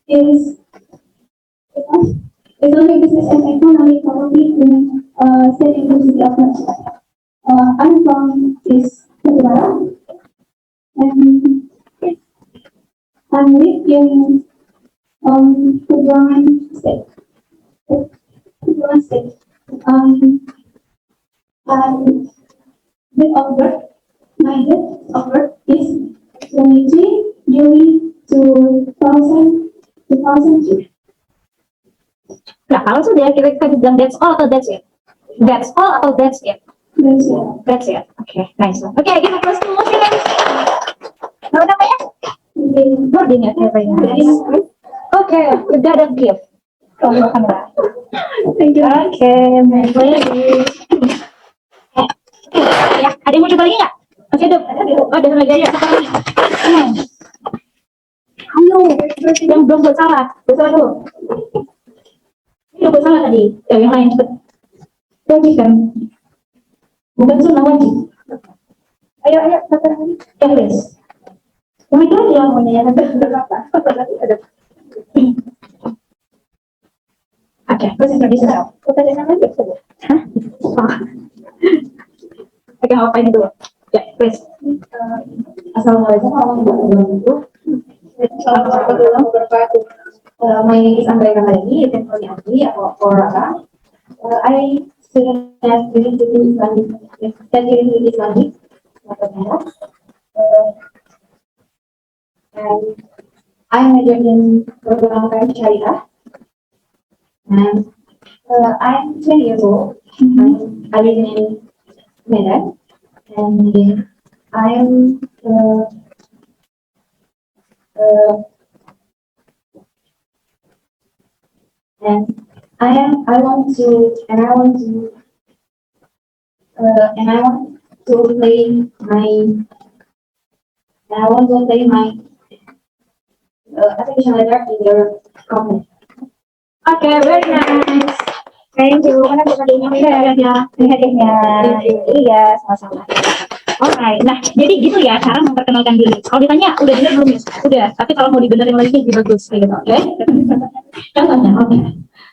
is Economic Business and Economic Faculty in State University of North Sumatera. I'm from this Sumatera, and I'm live in Pujuan State. Date of birth, my date of birth is 23 Juli 2002. Nah, kalau sudah kita bilang that's all atau that's it? That's all atau that's it? That's all. That's it. Okay, nice. Okay, give applause to Muslim. Nama namanya? Nurdin ya, nice. Okay, you got a gift. Oh, kamera. Thank you. Okay, baik. Ya, ada yang mau coba lagi nggak? Masih ada? Oh, ada lagi aja. Ayo, yang belum buat salah dulu. Ini udah buat salah tadi. Yang lain cepet. Wajib kan? Bukan sunnah, wajib. Ayo, kata lagi. Ya, please. Yang itu aja namanya ya. Ada. Oke, terus introduce yourself. Pertanyaan lagi? Hah? Oh. Oke, apa ini dulu? Ya, please. Assalamualaikum warahmatullahi wabarakatuh. My name is Andrea Kamaregi, you can call me Andri or Rara. I student at University Islamic, and I major in program Syariah. And I'm 20 years old. I live in Medan, and I'm and I want to play my application letter in your company. Oke, very nice. Thank you. Mana bisa hadiahnya? Iya, sama-sama. Alright, nah jadi gitu ya cara memperkenalkan diri. Kalau ditanya udah bener belum ya? Udah, tapi kalau mau dibenerin lagi lebih bagus gitu, oke? Contohnya, oke.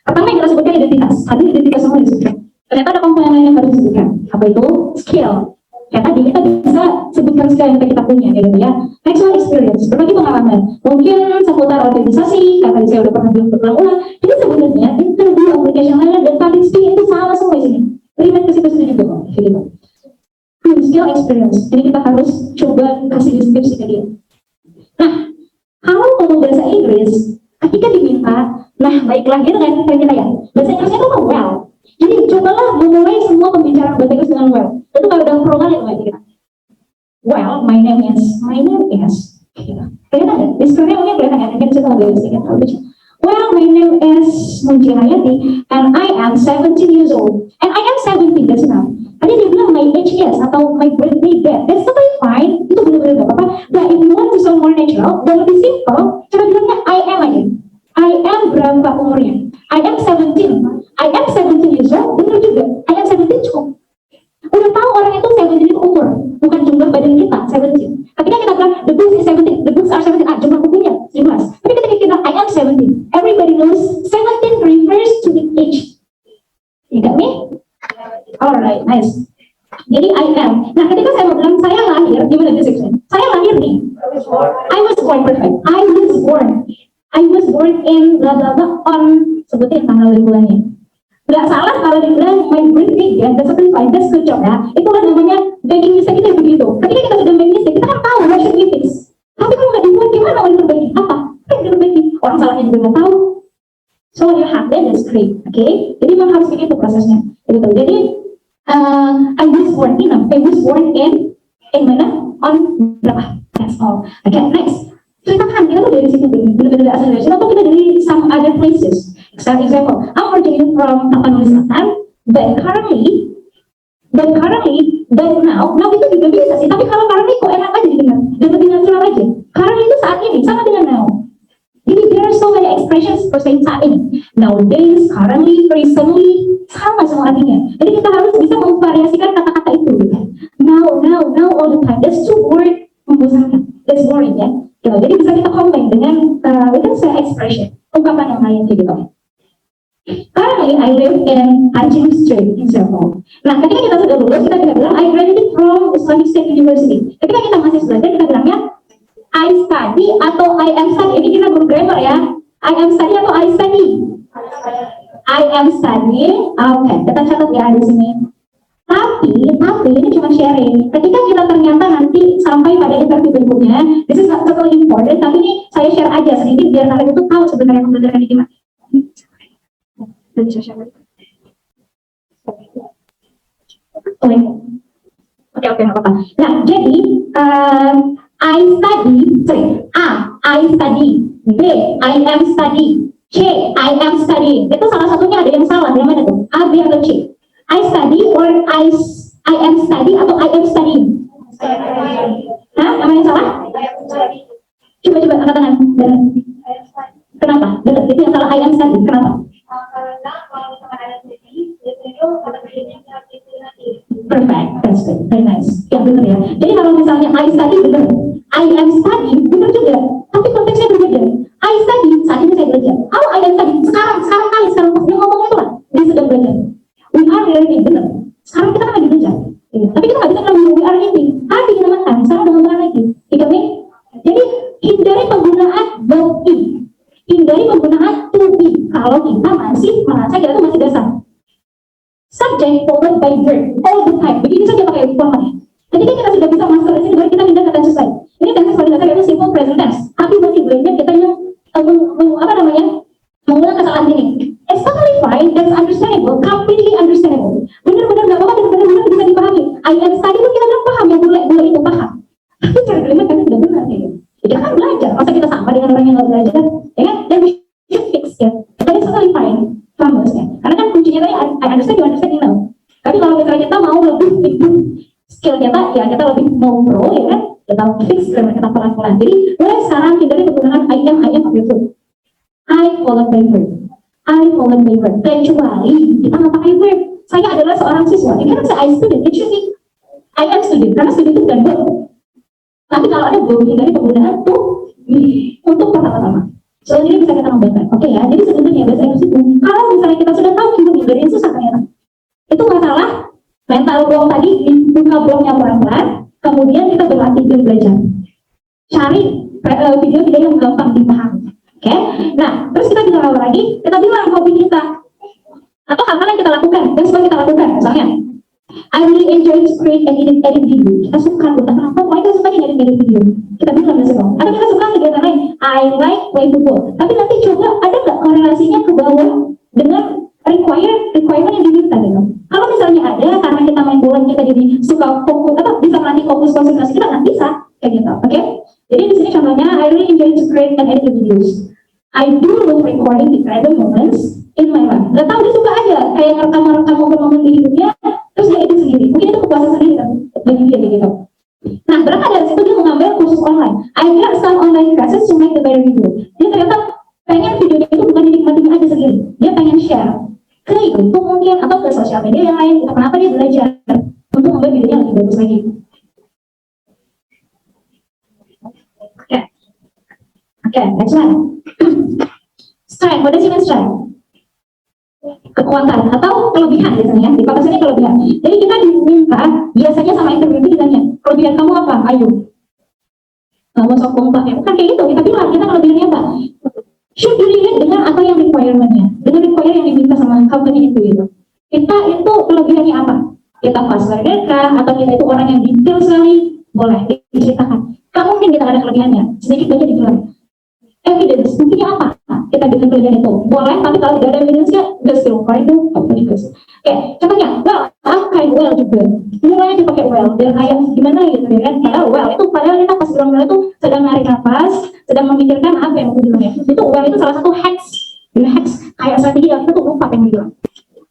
Pertama yang kita sebutkan identitas. Ada identitas semua disebutkan. Ternyata ada komponen lain yang harus disebutkan. Apa itu? Skill. Kayak tadi kita bisa sebutkan skill yang kita punya, gitu ya. Actual experience, berbagi pengalaman. Mungkin seputar organisasi, karena saya udah pernah bilang berulang-ulang. Jadi sebenarnya interview, application letter, dan public speaking itu sama semua di sini. Relate ke situ juga, gitu. Skill experience, jadi kita harus coba kasih deskripsi ke dia. Nah, kalau ngomong bahasa Inggris, ketika diminta, nah baiklah gitu kan kita ya. Bahasa Inggrisnya itu well. Jadi cobalah memulai semua pembicaraan bahasa Inggris dengan well. Itu kalau udah perumahan itu aja kita. Well, my name is. Kelihatan nggak? Deskripsinya mungkin kelihatan ya. Mungkin kita nggak bisa kita baca. Well, my name is Munji Hayati, and I am 17 years old. And I am 17, that's enough. Tadi dia bilang my age yes atau my birthday date, that's totally fine, itu benar-benar gak apa-apa. But if you want to sound more natural dan lebih simple, cara bilangnya I am aja. I am berapa umurnya? I am 17 years old, benar juga. I am 17 cukup. Udah tahu orang itu gimana description? Saya lahir nih. I was born perfect. I was born in bla bla bla on sebutin tanggal dan bulannya. Nggak salah kalau dibilang my birthday ya, that's totally fine, that's good job ya. Itulah namanya making mistake itu begitu. Ketika kita sudah make mistake, kita kan tahu what should we fix. Tapi kalau nggak dibuat gimana mau diperbaiki? Apa? Kan diperbaiki. Orang salahnya juga nggak tahu. So what you have then is great, okay? Jadi memang harus begitu prosesnya. Gitu. Jadi I was born in mana? On berapa? That's all. Okay, next. Ceritakan kita tuh dari situ benar-benar asal dari situ atau kita dari some other places. Example, I'm originally from Tapanuli Selatan, but now itu juga bisa sih. Tapi kalau currently kok enak aja didengar, dan lebih natural aja. Currently itu saat ini sama dengan now. Jadi there are so many expressions for saying saat ini. Nowadays, currently, recently, sama semua artinya. Jadi kita harus bisa memvariasikan kata-kata itu. Now, all the time. That's too word membosankan. That's boring ya. Gitu. Jadi bisa kita combine dengan we can say expression, ungkapan yang lain gitu. Currently, I live in Ajim Street in Serpong. Nah, ketika kita sudah lulus, kita bisa bilang I graduated from Islamic State University. Ketika kita masih belajar, kita bilangnya I study atau I am study. Ini kita guru grammar ya. I am study atau I study. I am studying. Oke, kita catat ya di sini. Tapi ini cuma sharing. Ketika kita ternyata nanti sampai pada interview berikutnya, this is not totally important. Tapi ini saya share aja sedikit biar kalian itu tahu sebenarnya pembelajaran ini gimana. Dan bisa share. Oke, nggak apa-apa. Nah, jadi I study. B, I am study. C, I am studying. Itu salah satunya ada yang salah. Yang mana tuh? A, B, atau C? I study or I am study atau I am studying? Hah? Apa yang salah? Coba angkat tangan. Kenapa? Itu yang salah I am study. Kenapa? Karena kalau misalkan ada study, itu kata kerjanya nanti. Perfect, that's good, very nice. Ya benar ya. Jadi kalau misalnya I study benar, I am study benar juga. Tapi konteksnya berbeda. I study saat ini saya belajar. Kalau I am study sekarang yang ngomong itu lah dia sedang belajar. We are learning benar. Sekarang kita kan lagi belajar. Tapi kita nggak bisa bilang we are learning. Tadi kita makan, sekarang udah ngomong lagi. Gitu nih. Jadi hindari penggunaan verb i, hindari penggunaan to be. Kalau kita masih merasa kita itu masih dasar. Subject followed by verb all the time. Begini saja pakai formatnya. Ketika kita sudah bisa master di sini, baru kita pindah ke tense lain. Ini tense paling dasar yaitu simple present tense. Tapi masih banyak kita yang mengulang kesalahan ini. It's totally fine, that's understandable, completely understandable. Benar-benar nggak apa-apa dan benar-benar bisa dipahami. I am study itu kita kan paham, yang bule itu paham. Tapi cara kalimat kan tidak benar gitu. Kita kan belajar, masa kita sama dengan orang yang nggak belajar, ya kan? Dan we should fix it. That is totally fine. Famous ya. Karena kan kuncinya tadi I understand, you understand, you know. Tapi kalau misalnya kita mau lebih improve skill kita, ya kita lebih mau pro, ya kan? Kita fix grammar kita pelan-pelan. Jadi mulai sekarang hindari penggunaan I am gitu. I followed by verb. Kecuali kita nggak pakai verb. Saya adalah seorang siswa. Ini kan saya student, it should be I am student. Karena student itu bukan verb. Tapi kalau ada verb, hindari penggunaan to untuk pertama-tama. So ini bisa kita nambahkan, oke ya. Jadi sebenarnya bahasa Inggris itu, kalau misalnya kita sudah tahu hindari yang susah ternyata. Itu masalah mental block tadi, buka bloknya pelan-pelan, kemudian kita berlatih dan belajar. Cari video-video yang gampang dipahami. Oke, nah terus kita bisa lagi, kita bilang hobi kita atau hal-hal yang kita lakukan, dan semua kita lakukan. Misalnya, I really enjoy to create and edit video. Kita suka, kenapa? Pokoknya kita suka edit video. Kita bilang biasa dong. Atau kita suka kegiatan lain. I like play football. Tapi nanti coba ada nggak korelasinya ke bawah dengan requirement yang diminta gitu. Kalau misalnya ada, karena kita main bola kita jadi suka fokus, atau bisa melatih fokus konsentrasi kita nggak bisa kayak gitu. Oke? Jadi di sini contohnya, I really enjoy to create and edit videos. I do love recording the random moments in my life. Gak tau, dia suka aja kayak ngerekam momen di hidupnya, terus dia edit sendiri. Mungkin itu kepuasan sendiri kan, bagi dia gitu. Nah, berapa dari situ dia mengambil kursus online. I got some online classes to make the better video. Dia ternyata pengen videonya itu bukan dinikmatinya aja sendiri. Dia pengen share ke YouTube mungkin, atau ke sosial media yang lain. Kenapa dia belajar untuk membuat videonya lebih bagus lagi. Oke, next one. Strength, what does it mean strength? Kekuatan atau kelebihan biasanya, di bahasa ini kelebihan. Jadi kita diminta biasanya sama interview itu ditanya, kelebihan kamu apa? ayo. Mau sokong Pak, ya. Kan kayak gitu, kita bilang, kita kelebihannya apa? Should be relate dengan apa yang requirement-nya, dengan require yang diminta sama company itu gitu. Kita itu kelebihannya apa? Kita fast learner kah? Atau kita itu orang yang detail sekali? Boleh diceritakan. Gak mungkin kita ada kelebihannya, sedikit banyak dibilang. Evidence, buktinya apa? Kita dengan kelebihan itu boleh, tapi kalau tidak ada evidence-nya, just still fine, bagus. Oke, contohnya, well, I'm kind well juga. Mulai dipakai well, dan kayak gimana gitu ya kan? Padahal well itu, padahal kita pas bilang well itu sedang narik nafas, sedang memikirkan apa yang mau bilangnya. Itu well itu salah satu hacks, kayak strategi yang kita tuh lupa apa yang bilang.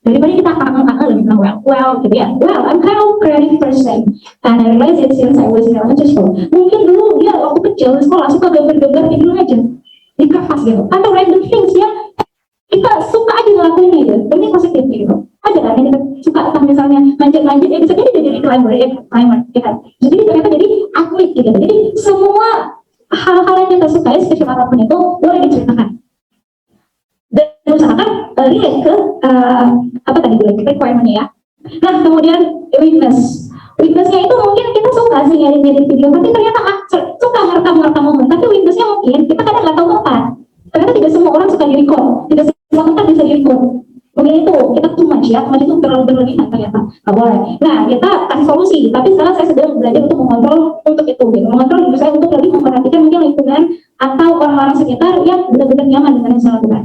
Daripada kita lebih bilang well gitu ya. Well, I'm kind of creative person, and I realize it since I was in elementary school. Mungkin dulu dia waktu kecil di sekolah suka gambar-gambar gitu aja di kertas gitu, atau random things yang kita suka aja ngelakuinnya gitu. Ini positif gitu. Ada kan yang kita suka, entah misalnya manjat-manjat, ya bisa jadi climber, ya kan. Jadi ternyata jadi atlet gitu. Jadi semua hal-hal yang kita sukai, sekecil apapun itu boleh diceritakan. Dan usahakan relate ke apa tadi gue requirement-nya ya. Nah kemudian weakness-nya itu mungkin kita suka sih ngedit video, tapi ternyata suka merekam momen, tapi weakness-nya mungkin kita kadang nggak tahu tempat. Ternyata tidak semua orang suka di-record, tidak semua tempat bisa di-record. Mungkin itu kita too much itu terlalu berlebihan ternyata nggak boleh. Nah kita kasih solusi, tapi sekarang saya sedang belajar untuk mengontrol untuk itu, gitu. Mengontrol diri saya untuk lebih memperhatikan mungkin lingkungan atau orang-orang sekitar yang benar-benar nyaman dengan yang saya lakukan.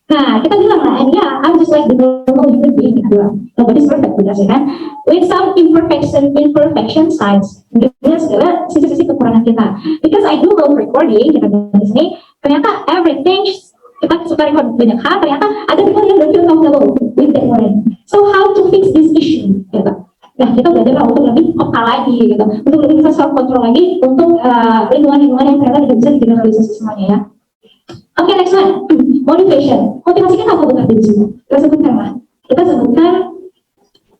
Nah, kita bilang lah, and yeah, I'm just like the normal human being gitu. Nobody's perfect, ya kan? With some imperfection sides, dengan segala sisi-sisi kekurangan kita. Because I do love recording, kita bilang di sini, ternyata everything kita suka record banyak hal, ternyata ada people yang don't feel comfortable with that one. So how to fix this issue? Gitu. Nah, kita belajar untuk lebih peka lagi, gitu. Untuk lebih bisa self control lagi untuk lingkungan-lingkungan yang ternyata tidak bisa digeneralisasi semuanya ya. Oke, next one. Motivation. Motivasi kita apa bukan di sini? Kita sebutkan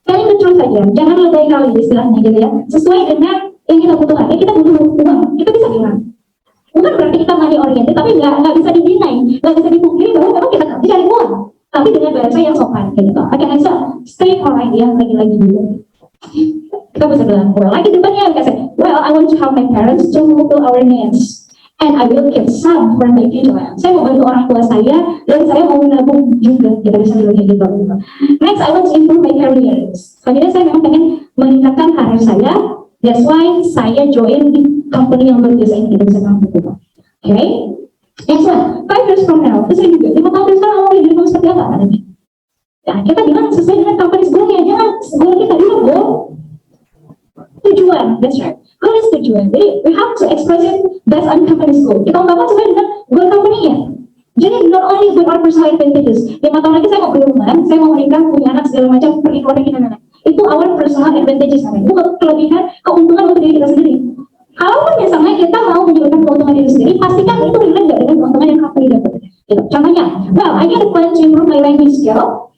telling the truth saja. Jangan lebay kali istilahnya gitu ya. Sesuai dengan yang kita butuhkan. Kita butuh uang. Kita bisa bilang. Bukan berarti kita money oriented, tapi nggak bisa di-deny, nggak bisa dipungkiri bahwa memang kita kerja cari uang. Tapi dengan bahasa yang sopan gitu. Oke, next one. Stay polite ya, lagi-lagi dulu. Kita bisa bilang, well, lagi depannya kita say, well, I want to help my parents to fulfill our needs. And I will keep some for my future. Saya mau bantu orang tua saya, dan saya mau menabung juga. Kita bisa bilang gitu. Next, I want to improve my career. Kemudian saya memang pengen meningkatkan karir saya. That's why saya join di company yang berbiasa ini. Kita bisa bilang gitu. Okay. Next one, 5 years from now. Terus saya juga 5 tahun dari sekarang mau jadi seperti apa nanti? Ya, kita bilang sesuai dengan company goal-nya. Jangan goal kita dulu goal tujuan. That's right. Goal is tujuan. Jadi we have to express it based on company's goal. Kita ungkapkan sesuai dengan goal company-nya. Jadi not only with our personal advantages. 5 tahun lagi saya mau beli rumah, saya mau menikah, punya anak segala macam, pergi keluar negeri dan itu our personal advantages namanya. Itu kelebihan, keuntungan untuk diri kita sendiri. Kalaupun misalnya kita mau menyebutkan keuntungan diri sendiri, pastikan itu relate nggak dengan keuntungan yang company dapat. Gitu. Contohnya, well, I had a plan to improve my language skill,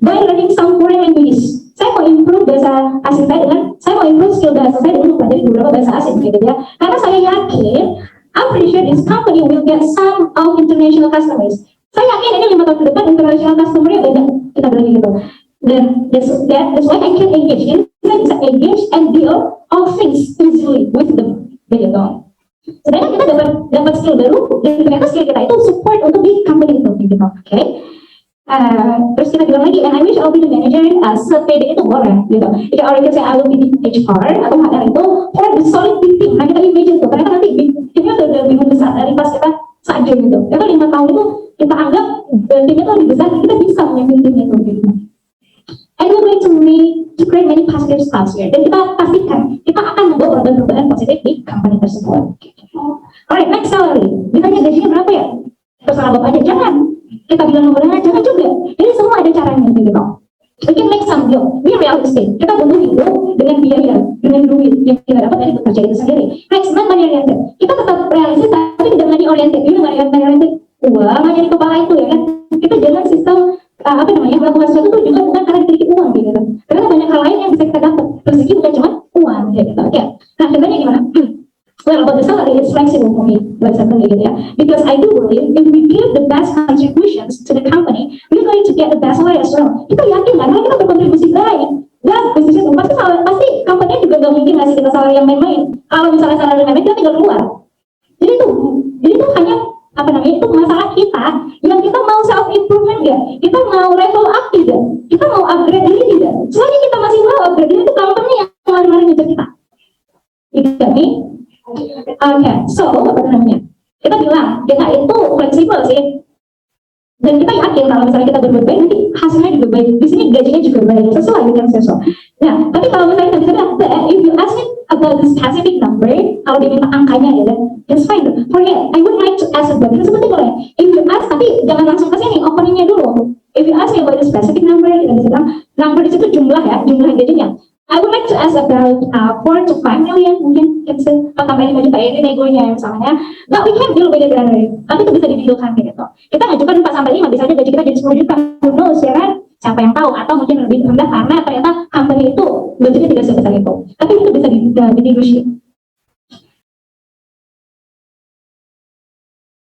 by learning some foreign languages. Saya mau improve bahasa asing saya saya mau improve skill bahasa saya dengan belajar beberapa bahasa asing gitu ya. Karena saya yakin, I'm pretty sure this company will get some of international customers. Saya yakin ini 5 tahun ke depan international customer-nya banyak, kita bilang gitu. Dan that's why I can engage in. Saya bisa engage and deal all things easily with them, begitu. Sedangkan kita dapat skill baru dan ternyata skill kita itu support untuk di company itu, gitu. Oke. Terus kita bilang lagi, and I wish I'll be the manager, sepede itu boleh, gitu. Jadi orang kita say I will be the HR atau HR itu, for the solid team. Nah kita imagine tuh, ternyata nanti timnya udah lebih besar dari pas kita saja gitu. Itu 5 tahun itu kita anggap timnya itu lebih besar, kita bisa memimpin tim itu, gitu. And we're going to create many positive stuff here. Dan kita pastikan kita akan membawa perubahan positif di company tersebut. Alright, next salary. Ditanya gajinya berapa ya? Terserah bapaknya, jangan. Kita bilang nomornya, jangan juga. Ini semua ada caranya gitu. We can make some deal. Be realistic. Kita butuh hidup dengan biaya, dengan duit yang kita dapat dari bekerja itu sendiri. Next, not money oriented. Kita tetap realistis tapi tidak money oriented. Ini money oriented. Uang hanya di kepala itu ya kan. Kita jangan sistem melakukan sesuatu itu juga bukan karena dikit uang gitu. Karena banyak hal lain yang bisa kita dapat. Rezeki bukan cuma uang gitu. Oke. Nah, contohnya gimana? Well, about the salary, it's flexible for me, gitu ya. Because I do believe if we give the best contributions to the company, we're going to get the best salary as well. Kita yakin kan, kalau kita berkontribusi baik, dan bisnisnya pasti company juga gak mungkin ngasih kita salary yang main-main. Kalau misalnya salary main-main, kita tinggal keluar. Jadi tuh hanya apa namanya, itu masalah kita yang kita mau self improvement gak, kita mau level up tidak, kita mau upgrade diri tidak. Selagi kita masih mau upgrade diri, itu company yang lari-lari ngejar kita. Ini oke, so apa namanya, kita bilang kita itu fleksibel sih, dan kita yakin kalau misalnya kita berbuat baik nanti hasilnya juga baik, di sini gajinya juga baik, sesuai dengan sesuatu. Nah, tapi kalau misalnya kita bisa bilang, if you ask me about the specific number, kalau diminta angkanya ya, that's fine. Forget, I would like to ask about itu seperti boleh. If you ask, tapi jangan langsung ke sini, openingnya dulu. If you ask me about the specific number, kita bisa bilang number di situ jumlah ya, jumlah gajinya. I would like to ask about 4 to 5 million mungkin, kita tambah 5 juta ya, ini negonya misalnya. But we can deal with it right, tapi itu bisa didealkan gitu. Kita ngajukan 4 sampai 5, bisa aja gaji kita jadi 10 juta, who knows ya kan? Siapa yang tahu, atau mungkin lebih rendah karena ternyata company itu budgetnya tidak sebesar itu. Tapi itu bisa di negotiate.